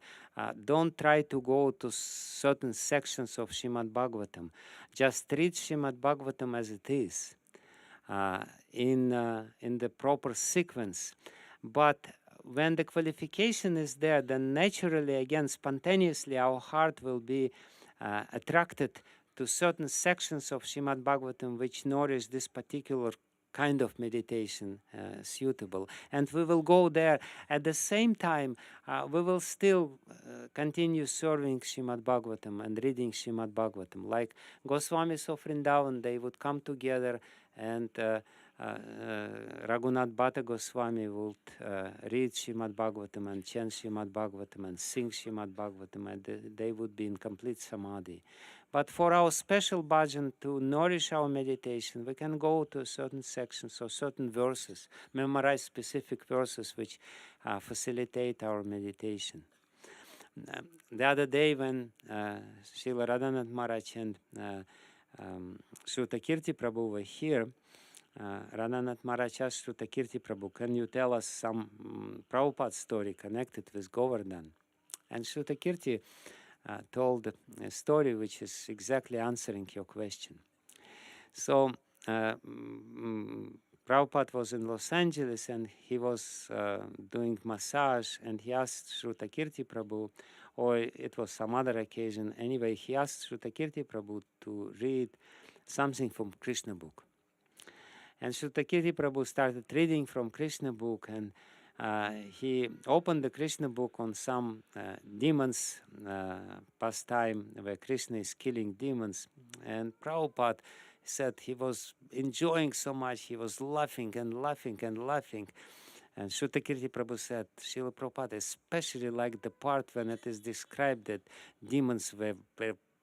don't try to go to certain sections of Srimad Bhagavatam. Just read Srimad Bhagavatam as it is, in the proper sequence. But when the qualification is there, then naturally, again, spontaneously, our heart will be attracted to certain sections of Srimad Bhagavatam which nourish this particular kind of meditation suitable. And we will go there. At the same time, we will still continue serving Srimad Bhagavatam and reading Srimad Bhagavatam. Like Goswamis of Vrindavan, they would come together, and Raghunath Bhatta Goswami would read Srimad Bhagavatam and chant Srimad Bhagavatam and sing Srimad Bhagavatam, and they would be in complete samadhi. But for our special bhajan to nourish our meditation, we can go to certain sections or certain verses, memorize specific verses which facilitate our meditation. The other day when Srila Radhanath Maharaj and Shrutakirti Prabhu were here, Radhanath Maharaj asked Shrutakirti Prabhu, can you tell us some Prabhupada story connected with Govardhan? And Shrutakirti told a story which is exactly answering your question. So Prabhupada was in Los Angeles, and he was doing massage, and he asked Shrutakirti Prabhu, or it was some other occasion, anyway, he asked Shrutakirti Prabhu to read something from Krishna book. And Shrutakirti Prabhu started reading from Krishna book, and he opened the Krishna book on some demons pastime where Krishna is killing demons. And Prabhupada said he was enjoying so much, he was laughing and laughing and laughing. And Shrutakirti Prabhu said, Srila Prabhupada especially liked the part when it is described that demons were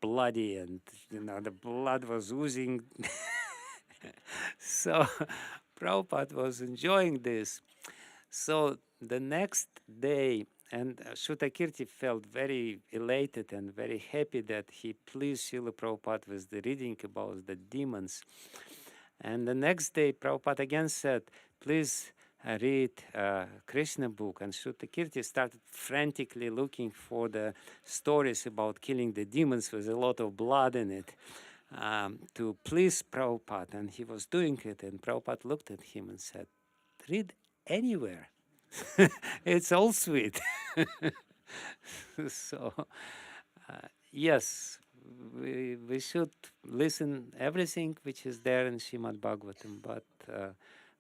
bloody and the blood was oozing. So Prabhupada was enjoying this. So the next day, and Shrutakirti felt very elated and very happy that he pleased Srila Prabhupada with the reading about the demons. And the next day, Prabhupada again said, please read Krishna book. And Shrutakirti started frantically looking for the stories about killing the demons with a lot of blood in it, to please Prabhupada. And he was doing it, and Prabhupada looked at him and said, read anywhere. It's all sweet. So, yes, we should listen everything which is there in Srimad Bhagavatam, but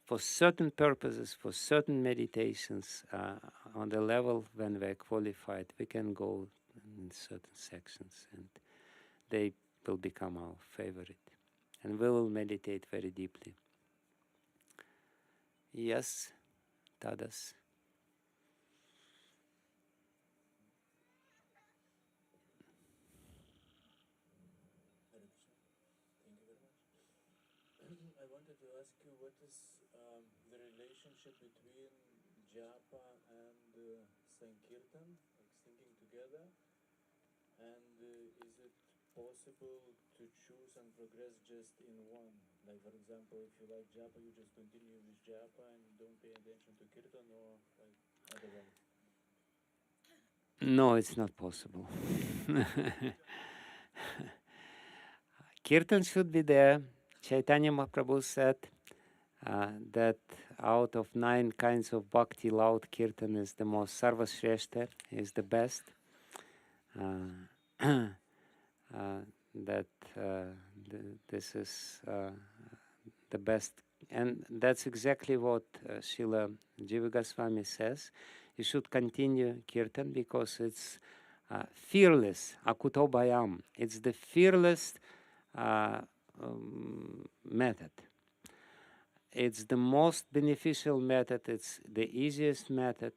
for certain purposes, for certain meditations, on the level when we're qualified, we can go in certain sections, and they will become our favorite, and we will meditate very deeply. Yes, Tadas. I wanted to ask you, what is the relationship between japa and sankirtan, like singing together, and is it possible to choose and progress just in one? Like, for example, if you like japa, you just continue with japa and don't pay attention to kirtan, or like otherwise? No, it's not possible. Kirtan should be there. Chaitanya Mahaprabhu said that out of 9 kinds of bhakti, loud kirtan is the most sarvashreshta, is the best. This is the best. And that's exactly what Srila Jiva Goswami says. You should continue kirtan because it's fearless, akuto bhayam. It's the fearless method. It's the most beneficial method. It's the easiest method.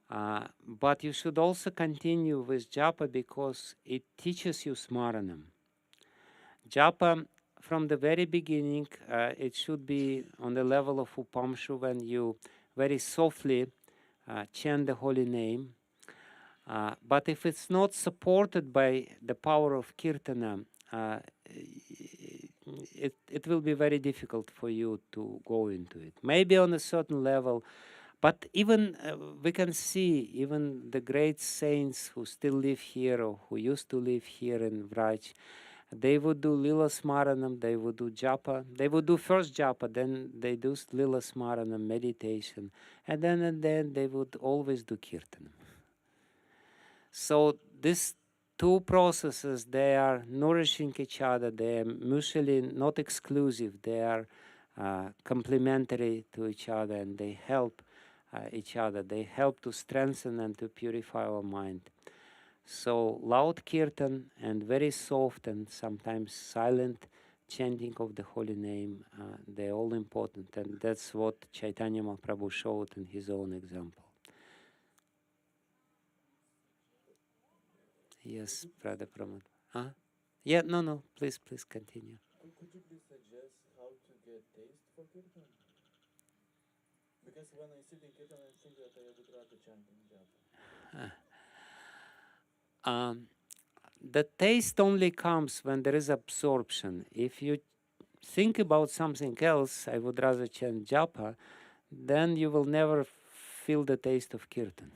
But you should also continue with japa because it teaches you smaranam. Japa, from the very beginning, it should be on the level of upamshu when you very softly chant the holy name. But if it's not supported by the power of kirtana, it will be very difficult for you to go into it. Maybe on a certain level, but even we can see even the great saints who still live here or who used to live here in Vraj, they would do Lila Smaranam, they would do Japa. They would do first Japa, then they do Lila Smaranam, meditation, and then they would always do Kirtanam. So these two processes, they are nourishing each other, they are mutually not exclusive, they are complementary to each other, and they help each other. They help to strengthen and to purify our mind. So loud kirtan and very soft and sometimes silent chanting of the holy name, they're all important, and that's what Chaitanya Mahaprabhu showed in his own example. Yes, Brother Pramod. Huh? Yeah, no, please continue. Could you please suggest how to get taste for kirtan? Because when I sit in kirtan, I think that I would rather chant in japa. The taste only comes when there is absorption. If you think about something else, I would rather chant japa, then you will never feel the taste of kirtan.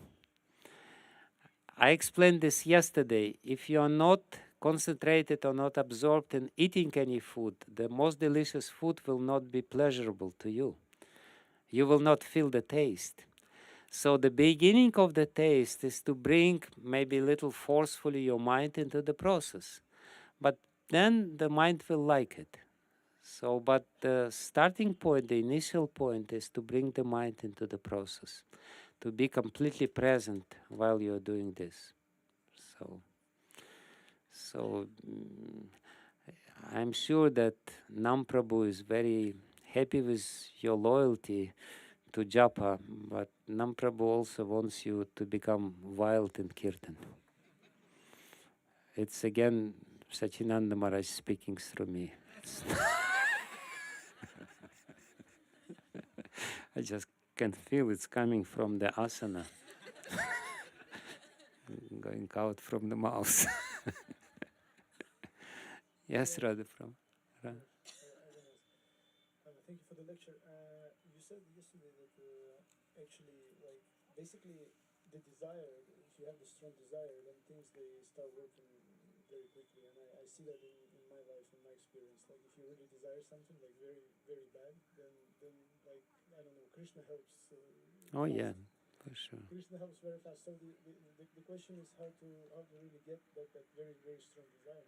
I explained this yesterday. If you are not concentrated or not absorbed in eating any food, the most delicious food will not be pleasurable to you. You will not feel the taste. So the beginning of the taste is to bring maybe a little forcefully your mind into the process. But then the mind will like it. So, but the starting point, the initial point is to bring the mind into the process, to be completely present while you're doing this. So I'm sure that Nam Prabhu is very happy with your loyalty to japa, but Nam Prabhu also wants you to become wild in kirtan. It's again Sachinanda Maharaj speaking through me. I just can feel it's coming from the asana, going out from the mouth. Yes, Radha. Thank you for the lecture. You said yesterday that actually, like, basically, the desire, if you have the strong desire, then things they start working very quickly. And I see that in my life, in my experience. Like, if you really desire something, like very, very bad, then like, I don't know, Krishna helps. Oh fast. yeah, for sure. Krishna helps very fast. So the question is how to really get that very, very strong desire.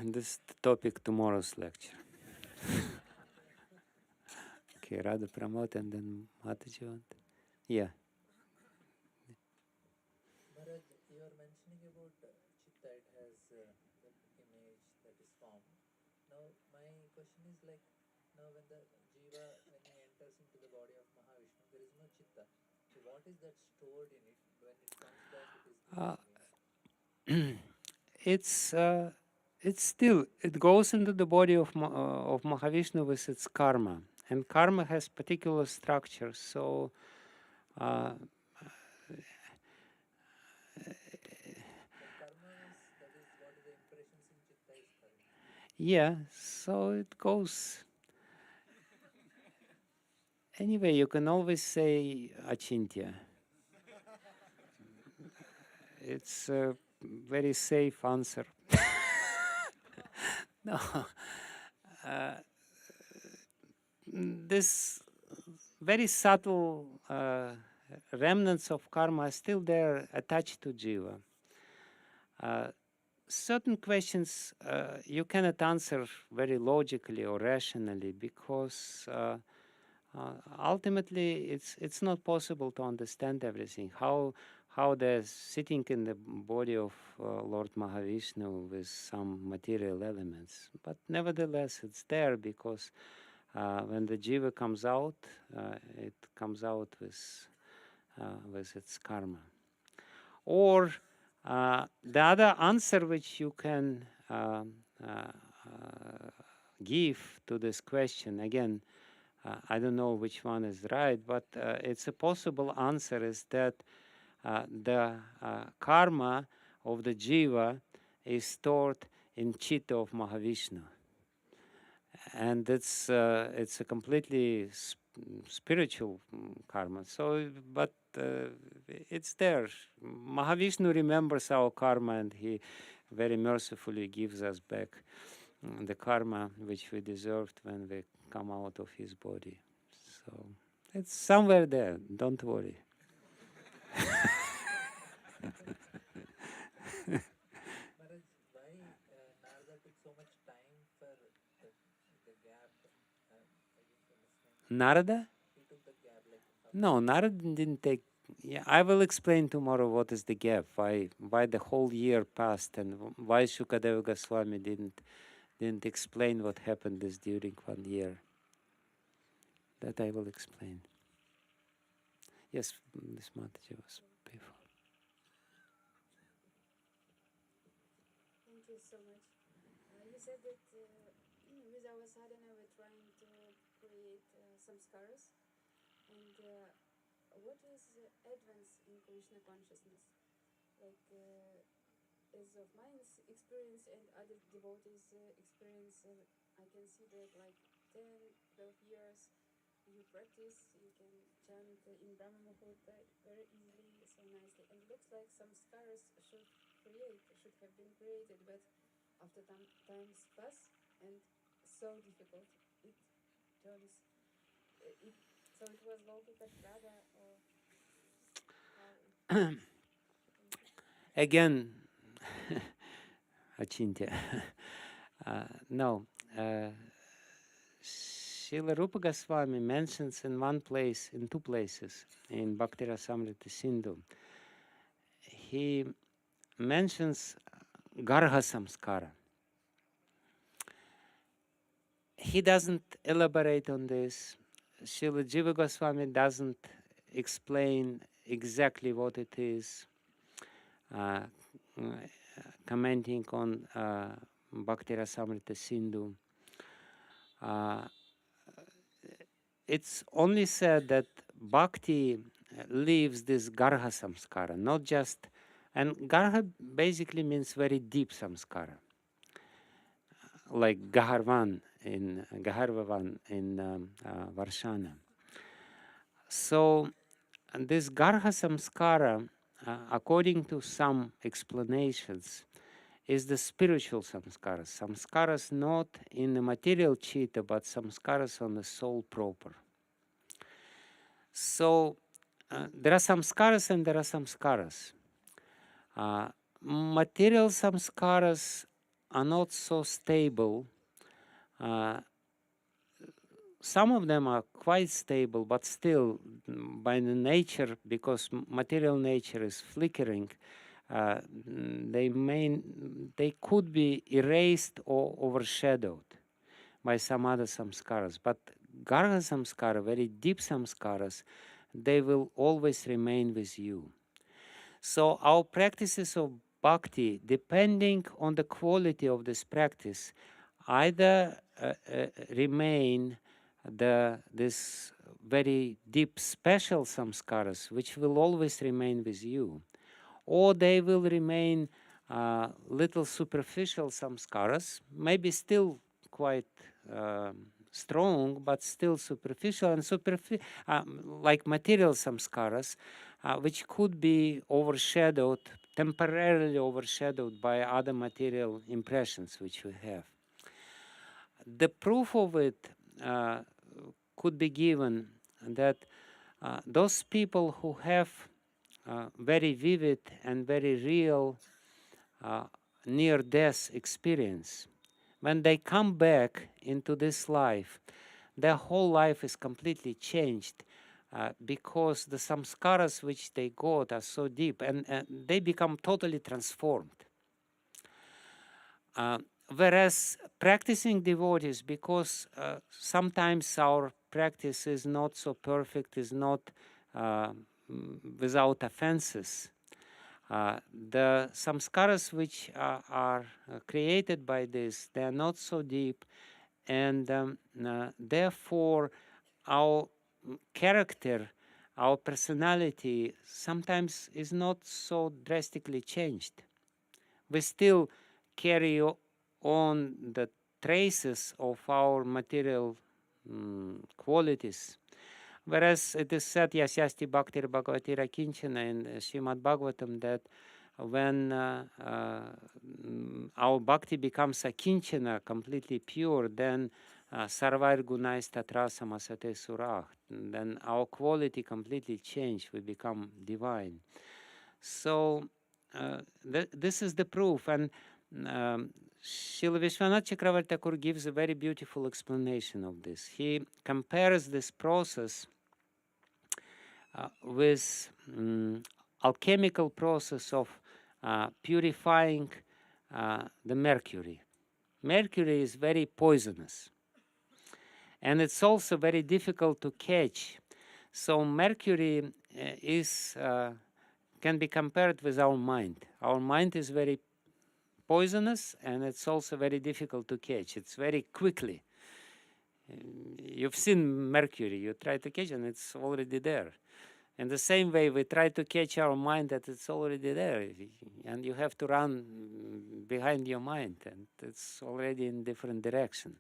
This is the topic tomorrow's lecture. Okay, Radha Pramod and then Mataji want. Yeah. Maharaj, you are mentioning about chitta, it has that image that is formed. Now, my question is like, now when the jiva, when he enters into the body of Mahavishnu, there is no chitta. So what is that stored in it? When it comes back, it is leaving him. It's still, it goes into the body of Mahavishnu with its karma, and karma has particular structure. So Karma means that is what is the impressions in chitta is carrying. yeah, so it goes. Anyway, you can always say achintya. It's a very safe answer. No. This very subtle remnants of karma are still there attached to jiva. Certain questions you cannot answer very logically or rationally because ultimately it's not possible to understand everything. How they're sitting in the body of Lord Mahavishnu with some material elements, but nevertheless it's there because when the jiva comes out, it comes out with its karma. Or the other answer which you can give to this question, again, I don't know which one is right, but it's a possible answer is that the karma of the jiva is stored in Chitta of Mahavishnu. And it's a completely spiritual karma. So, but it's there. Mahavishnu remembers our karma, and he very mercifully gives us back the karma which we deserved when we come out of his body. So it's somewhere there. Don't worry. Maharaj, why Narada took so much time for the gap? I didn't understand. Narada? He took the gap like No, Narada didn't take. Yeah, I will explain tomorrow what is the gap, why the whole year passed, and why Shukadeva Goswami didn't explain what happened this during 1 year. That I will explain. Yes, this Mataji was before. Thank you so much. You said that with our sadhana we're trying to create some scars. And what is advance in Krishna consciousness? Like, as of my experience and other devotees' experience, I can see that like 10, 12 years you practice, you can chant in Brahma Muhurta very easily, so nicely. And it looks like some scars should have been created, but after times pass and so difficult, it turns, so it was Laukika Shraddha or how? Again, Achintya. No. Srila Rupa Goswami mentions in one place, in two places, in Bhakti Rasamrita Sindhu, he mentions Garha Samskara. He doesn't elaborate on this. Srila Jiva Goswami doesn't explain exactly what it is, commenting on Bhakti Rasamrita Sindhu. It's only said that Bhakti leaves this Garha Samskara, not just, and Garha basically means very deep samskara, like Gaharvavan in Varshana. So this Garha Samskara, according to some explanations, is the spiritual samskaras. Samskaras not in the material chitta, but samskaras on the soul proper. So there are samskaras and there are samskaras. Material samskaras are not so stable. Some of them are quite stable, but still, by the nature, because material nature is flickering, they could be erased or overshadowed by some other samskaras. But Garha samskara, very deep samskaras, they will always remain with you. So our practices of bhakti, depending on the quality of this practice, either remain this very deep special samskaras, which will always remain with you, or they will remain little superficial samskaras, maybe still quite strong, but still superficial, and like material samskaras, which could be overshadowed, temporarily overshadowed by other material impressions which we have. The proof of it could be given that those people who have very vivid and very real near-death experience, when they come back into this life, their whole life is completely changed because the samskaras which they got are so deep, and they become totally transformed. Whereas practicing devotees, because sometimes our practice is not so perfect, is not without offenses, the samskaras which are created by this, they are not so deep, and therefore our character, our personality sometimes is not so drastically changed. We still carry on the traces of our material qualities. Whereas it is said, Yasyasti Bhaktir Bhagavatira Kinchana in Srimad Bhagavatam, that when our bhakti becomes a kinchana, completely pure, then sarvair gunais tatra samasate surah, then our quality completely change, we become divine. So this is the proof, and Srila Vishwanath Chakravarti Thakur gives a very beautiful explanation of this. He compares this process with alchemical process of purifying the mercury. Mercury is very poisonous, and it's also very difficult to catch. So mercury can be compared with our mind. Our mind is very poisonous, and it's also very difficult to catch. It's very quickly. You've seen mercury, you try to catch, and it's already there. In the same way, we try to catch our mind, that it's already there, and you have to run behind your mind, and it's already in different direction.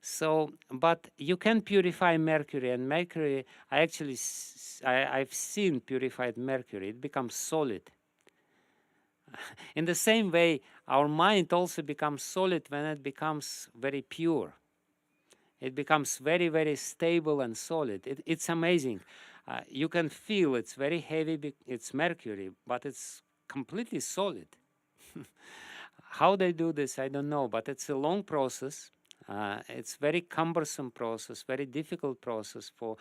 So, but you can purify mercury, and mercury, I've seen purified mercury. It becomes solid. In the same way, our mind also becomes solid when it becomes very pure. It becomes very, very stable and solid. It's amazing. You can feel it's very heavy, it's mercury, but it's completely solid. How they do this, I don't know, but it's a long process. It's very cumbersome process, very difficult process. For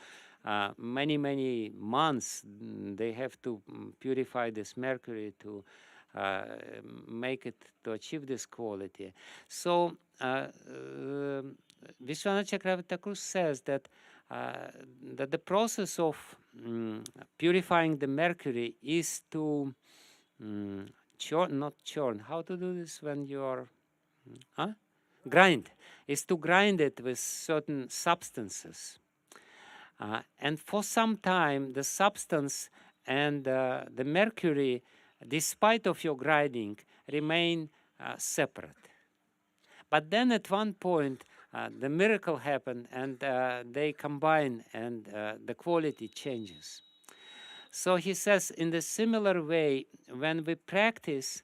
many, many months, they have to purify this mercury to make it, to achieve this quality. So Vishwanath Chakravarti Thakur says that that the process of purifying the mercury is to churn. How to do this when you are grind? Is to grind it with certain substances, and for some time the substance and the mercury, despite of your grinding, remain separate. But then at one point the miracle happened, and they combine, and the quality changes. So he says, in the similar way, when we practice,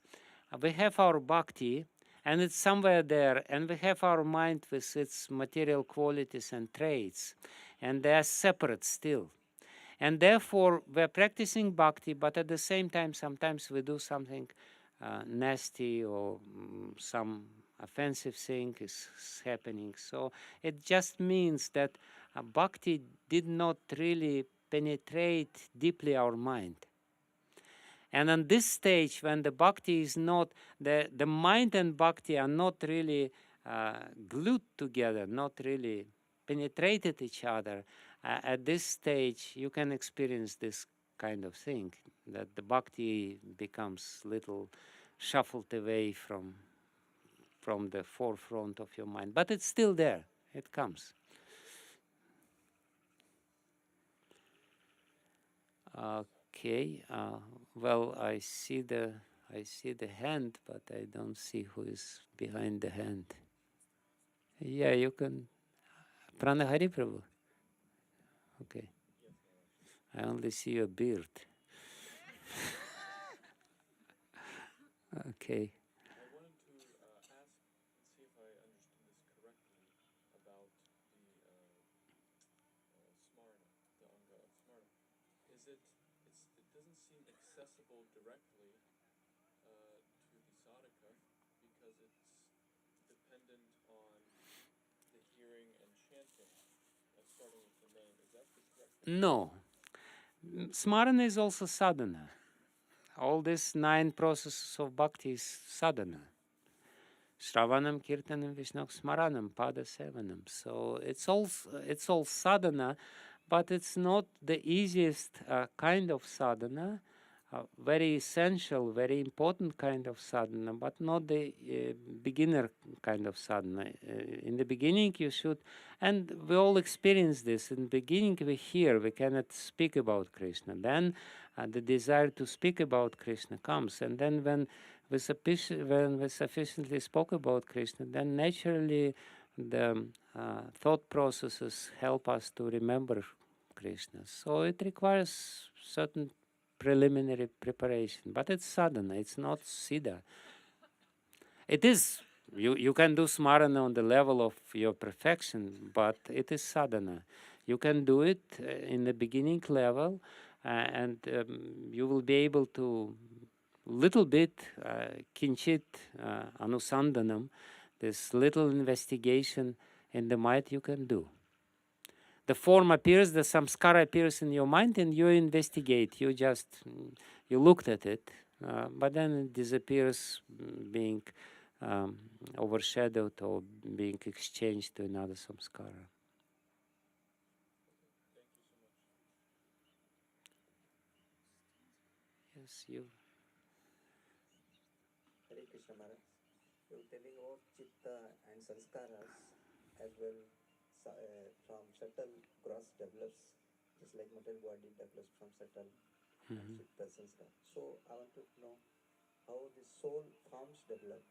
we have our bhakti, and it's somewhere there, and we have our mind with its material qualities and traits, and they are separate still. And therefore, we're practicing bhakti, but at the same time, sometimes we do something nasty, or some offensive thing is happening. So it just means that bhakti did not really penetrate deeply our mind. And on this stage, when the bhakti is not, the mind and bhakti are not really glued together, not really penetrated each other, at this stage you can experience this kind of thing, that the bhakti becomes little shuffled away from the forefront of your mind. But it's still there, it comes. Okay, well, I see the hand, but I don't see who is behind the hand. Yeah, you can. Pranahari Prabhu. Okay. I only see your beard. Okay. I wanted to ask and see if I understood this correctly about the smarna, the anga of smarna. It doesn't seem accessible directly to the sadhaka, because it's dependent on the hearing and chanting, starting with the name. Is that the correct? No. Smarana is also sadhana. All these 9 processes of bhakti is sadhana. Shravanam, Kirtanam, Vishnam, Smaranam, Pada Sevanam. So it's all sadhana, but it's not the easiest kind of sadhana. Very essential, very important kind of sadhana, but not the beginner kind of sadhana. In the beginning you should, and we all experience this, in the beginning we hear, we cannot speak about Krishna. Then the desire to speak about Krishna comes, and then when when we sufficiently spoke about Krishna, then naturally the thought processes help us to remember Krishna. So it requires certain preliminary preparation, but it's sadhana, it's not siddha. It is, you can do smarana on the level of your perfection, but it is sadhana. You can do it in the beginning level, and you will be able to little bit kinchit anusandanam, this little investigation in the mind you can do. The form appears, the samskara appears in your mind, and you investigate. You just you looked at it, but then it disappears, being overshadowed or being exchanged to another samskara. Yes, you. Hare Krishna Maharaj. You were telling about chitta and sanskaras as well from subtle gross develops, just like material body develops from subtle and chitta sanskar. So I want to know how the soul forms develop,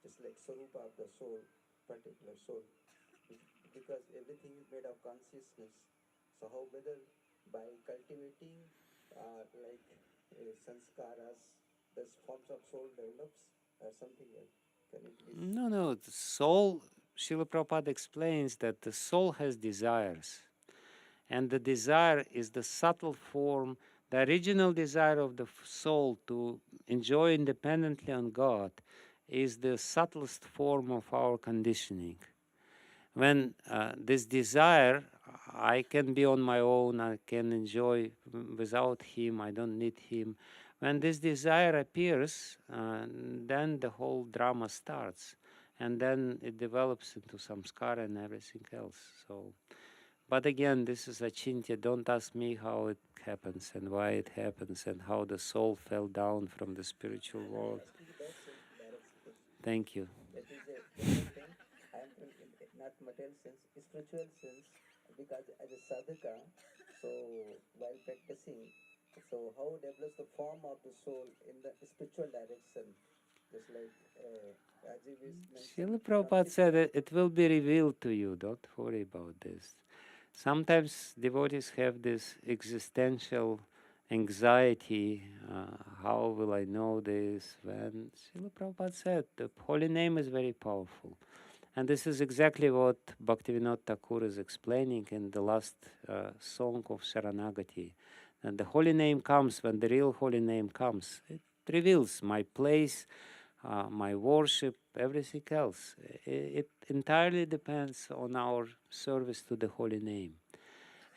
just like Sarupa of the soul, particular soul, because everything is made of consciousness. So how whether by cultivating like sanskaras, the forms of soul develops or something else? Can you please? No, the soul, Srila Prabhupada explains that the soul has desires. And the desire is the subtle form, the original desire of the soul to enjoy independently on God is the subtlest form of our conditioning. When this desire, I can be on my own, I can enjoy without him, I don't need him. When this desire appears, then the whole drama starts. And then it develops into samskara and everything else. So, but again, this is achintya. Don't ask me how it happens and why it happens and how the soul fell down from the spiritual world. That sense, direct sense. Thank you. That is a different thing. I am in not material sense, spiritual sense, because as a sadhaka, so while practicing, so how develops the form of the soul in the spiritual direction, just like as you Srila mentioned from Prabhupada said chitta. it will be revealed to you. Don't worry about this. Sometimes devotees have this existential anxiety. How will I know this? When Srila Prabhupada said the holy name is very powerful. And this is exactly what Bhaktivinoda Thakur is explaining in the last song of Sharanagati. And the holy name comes when the real holy name comes. It reveals my place, my worship, everything else. It entirely depends on our service to the holy name.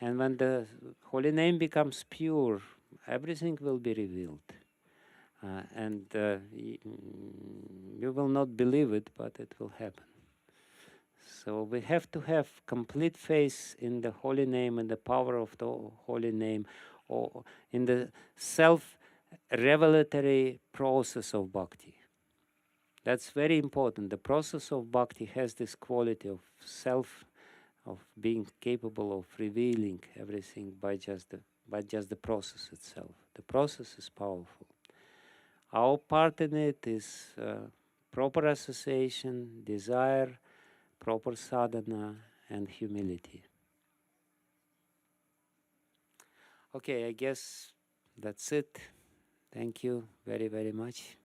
And when the holy name becomes pure, everything will be revealed. And you will not believe it, but it will happen. So we have to have complete faith in the holy name and the power of the holy name, or in the self-revelatory process of bhakti. That's very important. The process of bhakti has this quality of self, of being capable of revealing everything by just the process itself. The process is powerful. Our part in it is proper association, desire, proper sadhana, and humility. Okay, I guess that's it. Thank you very, very much.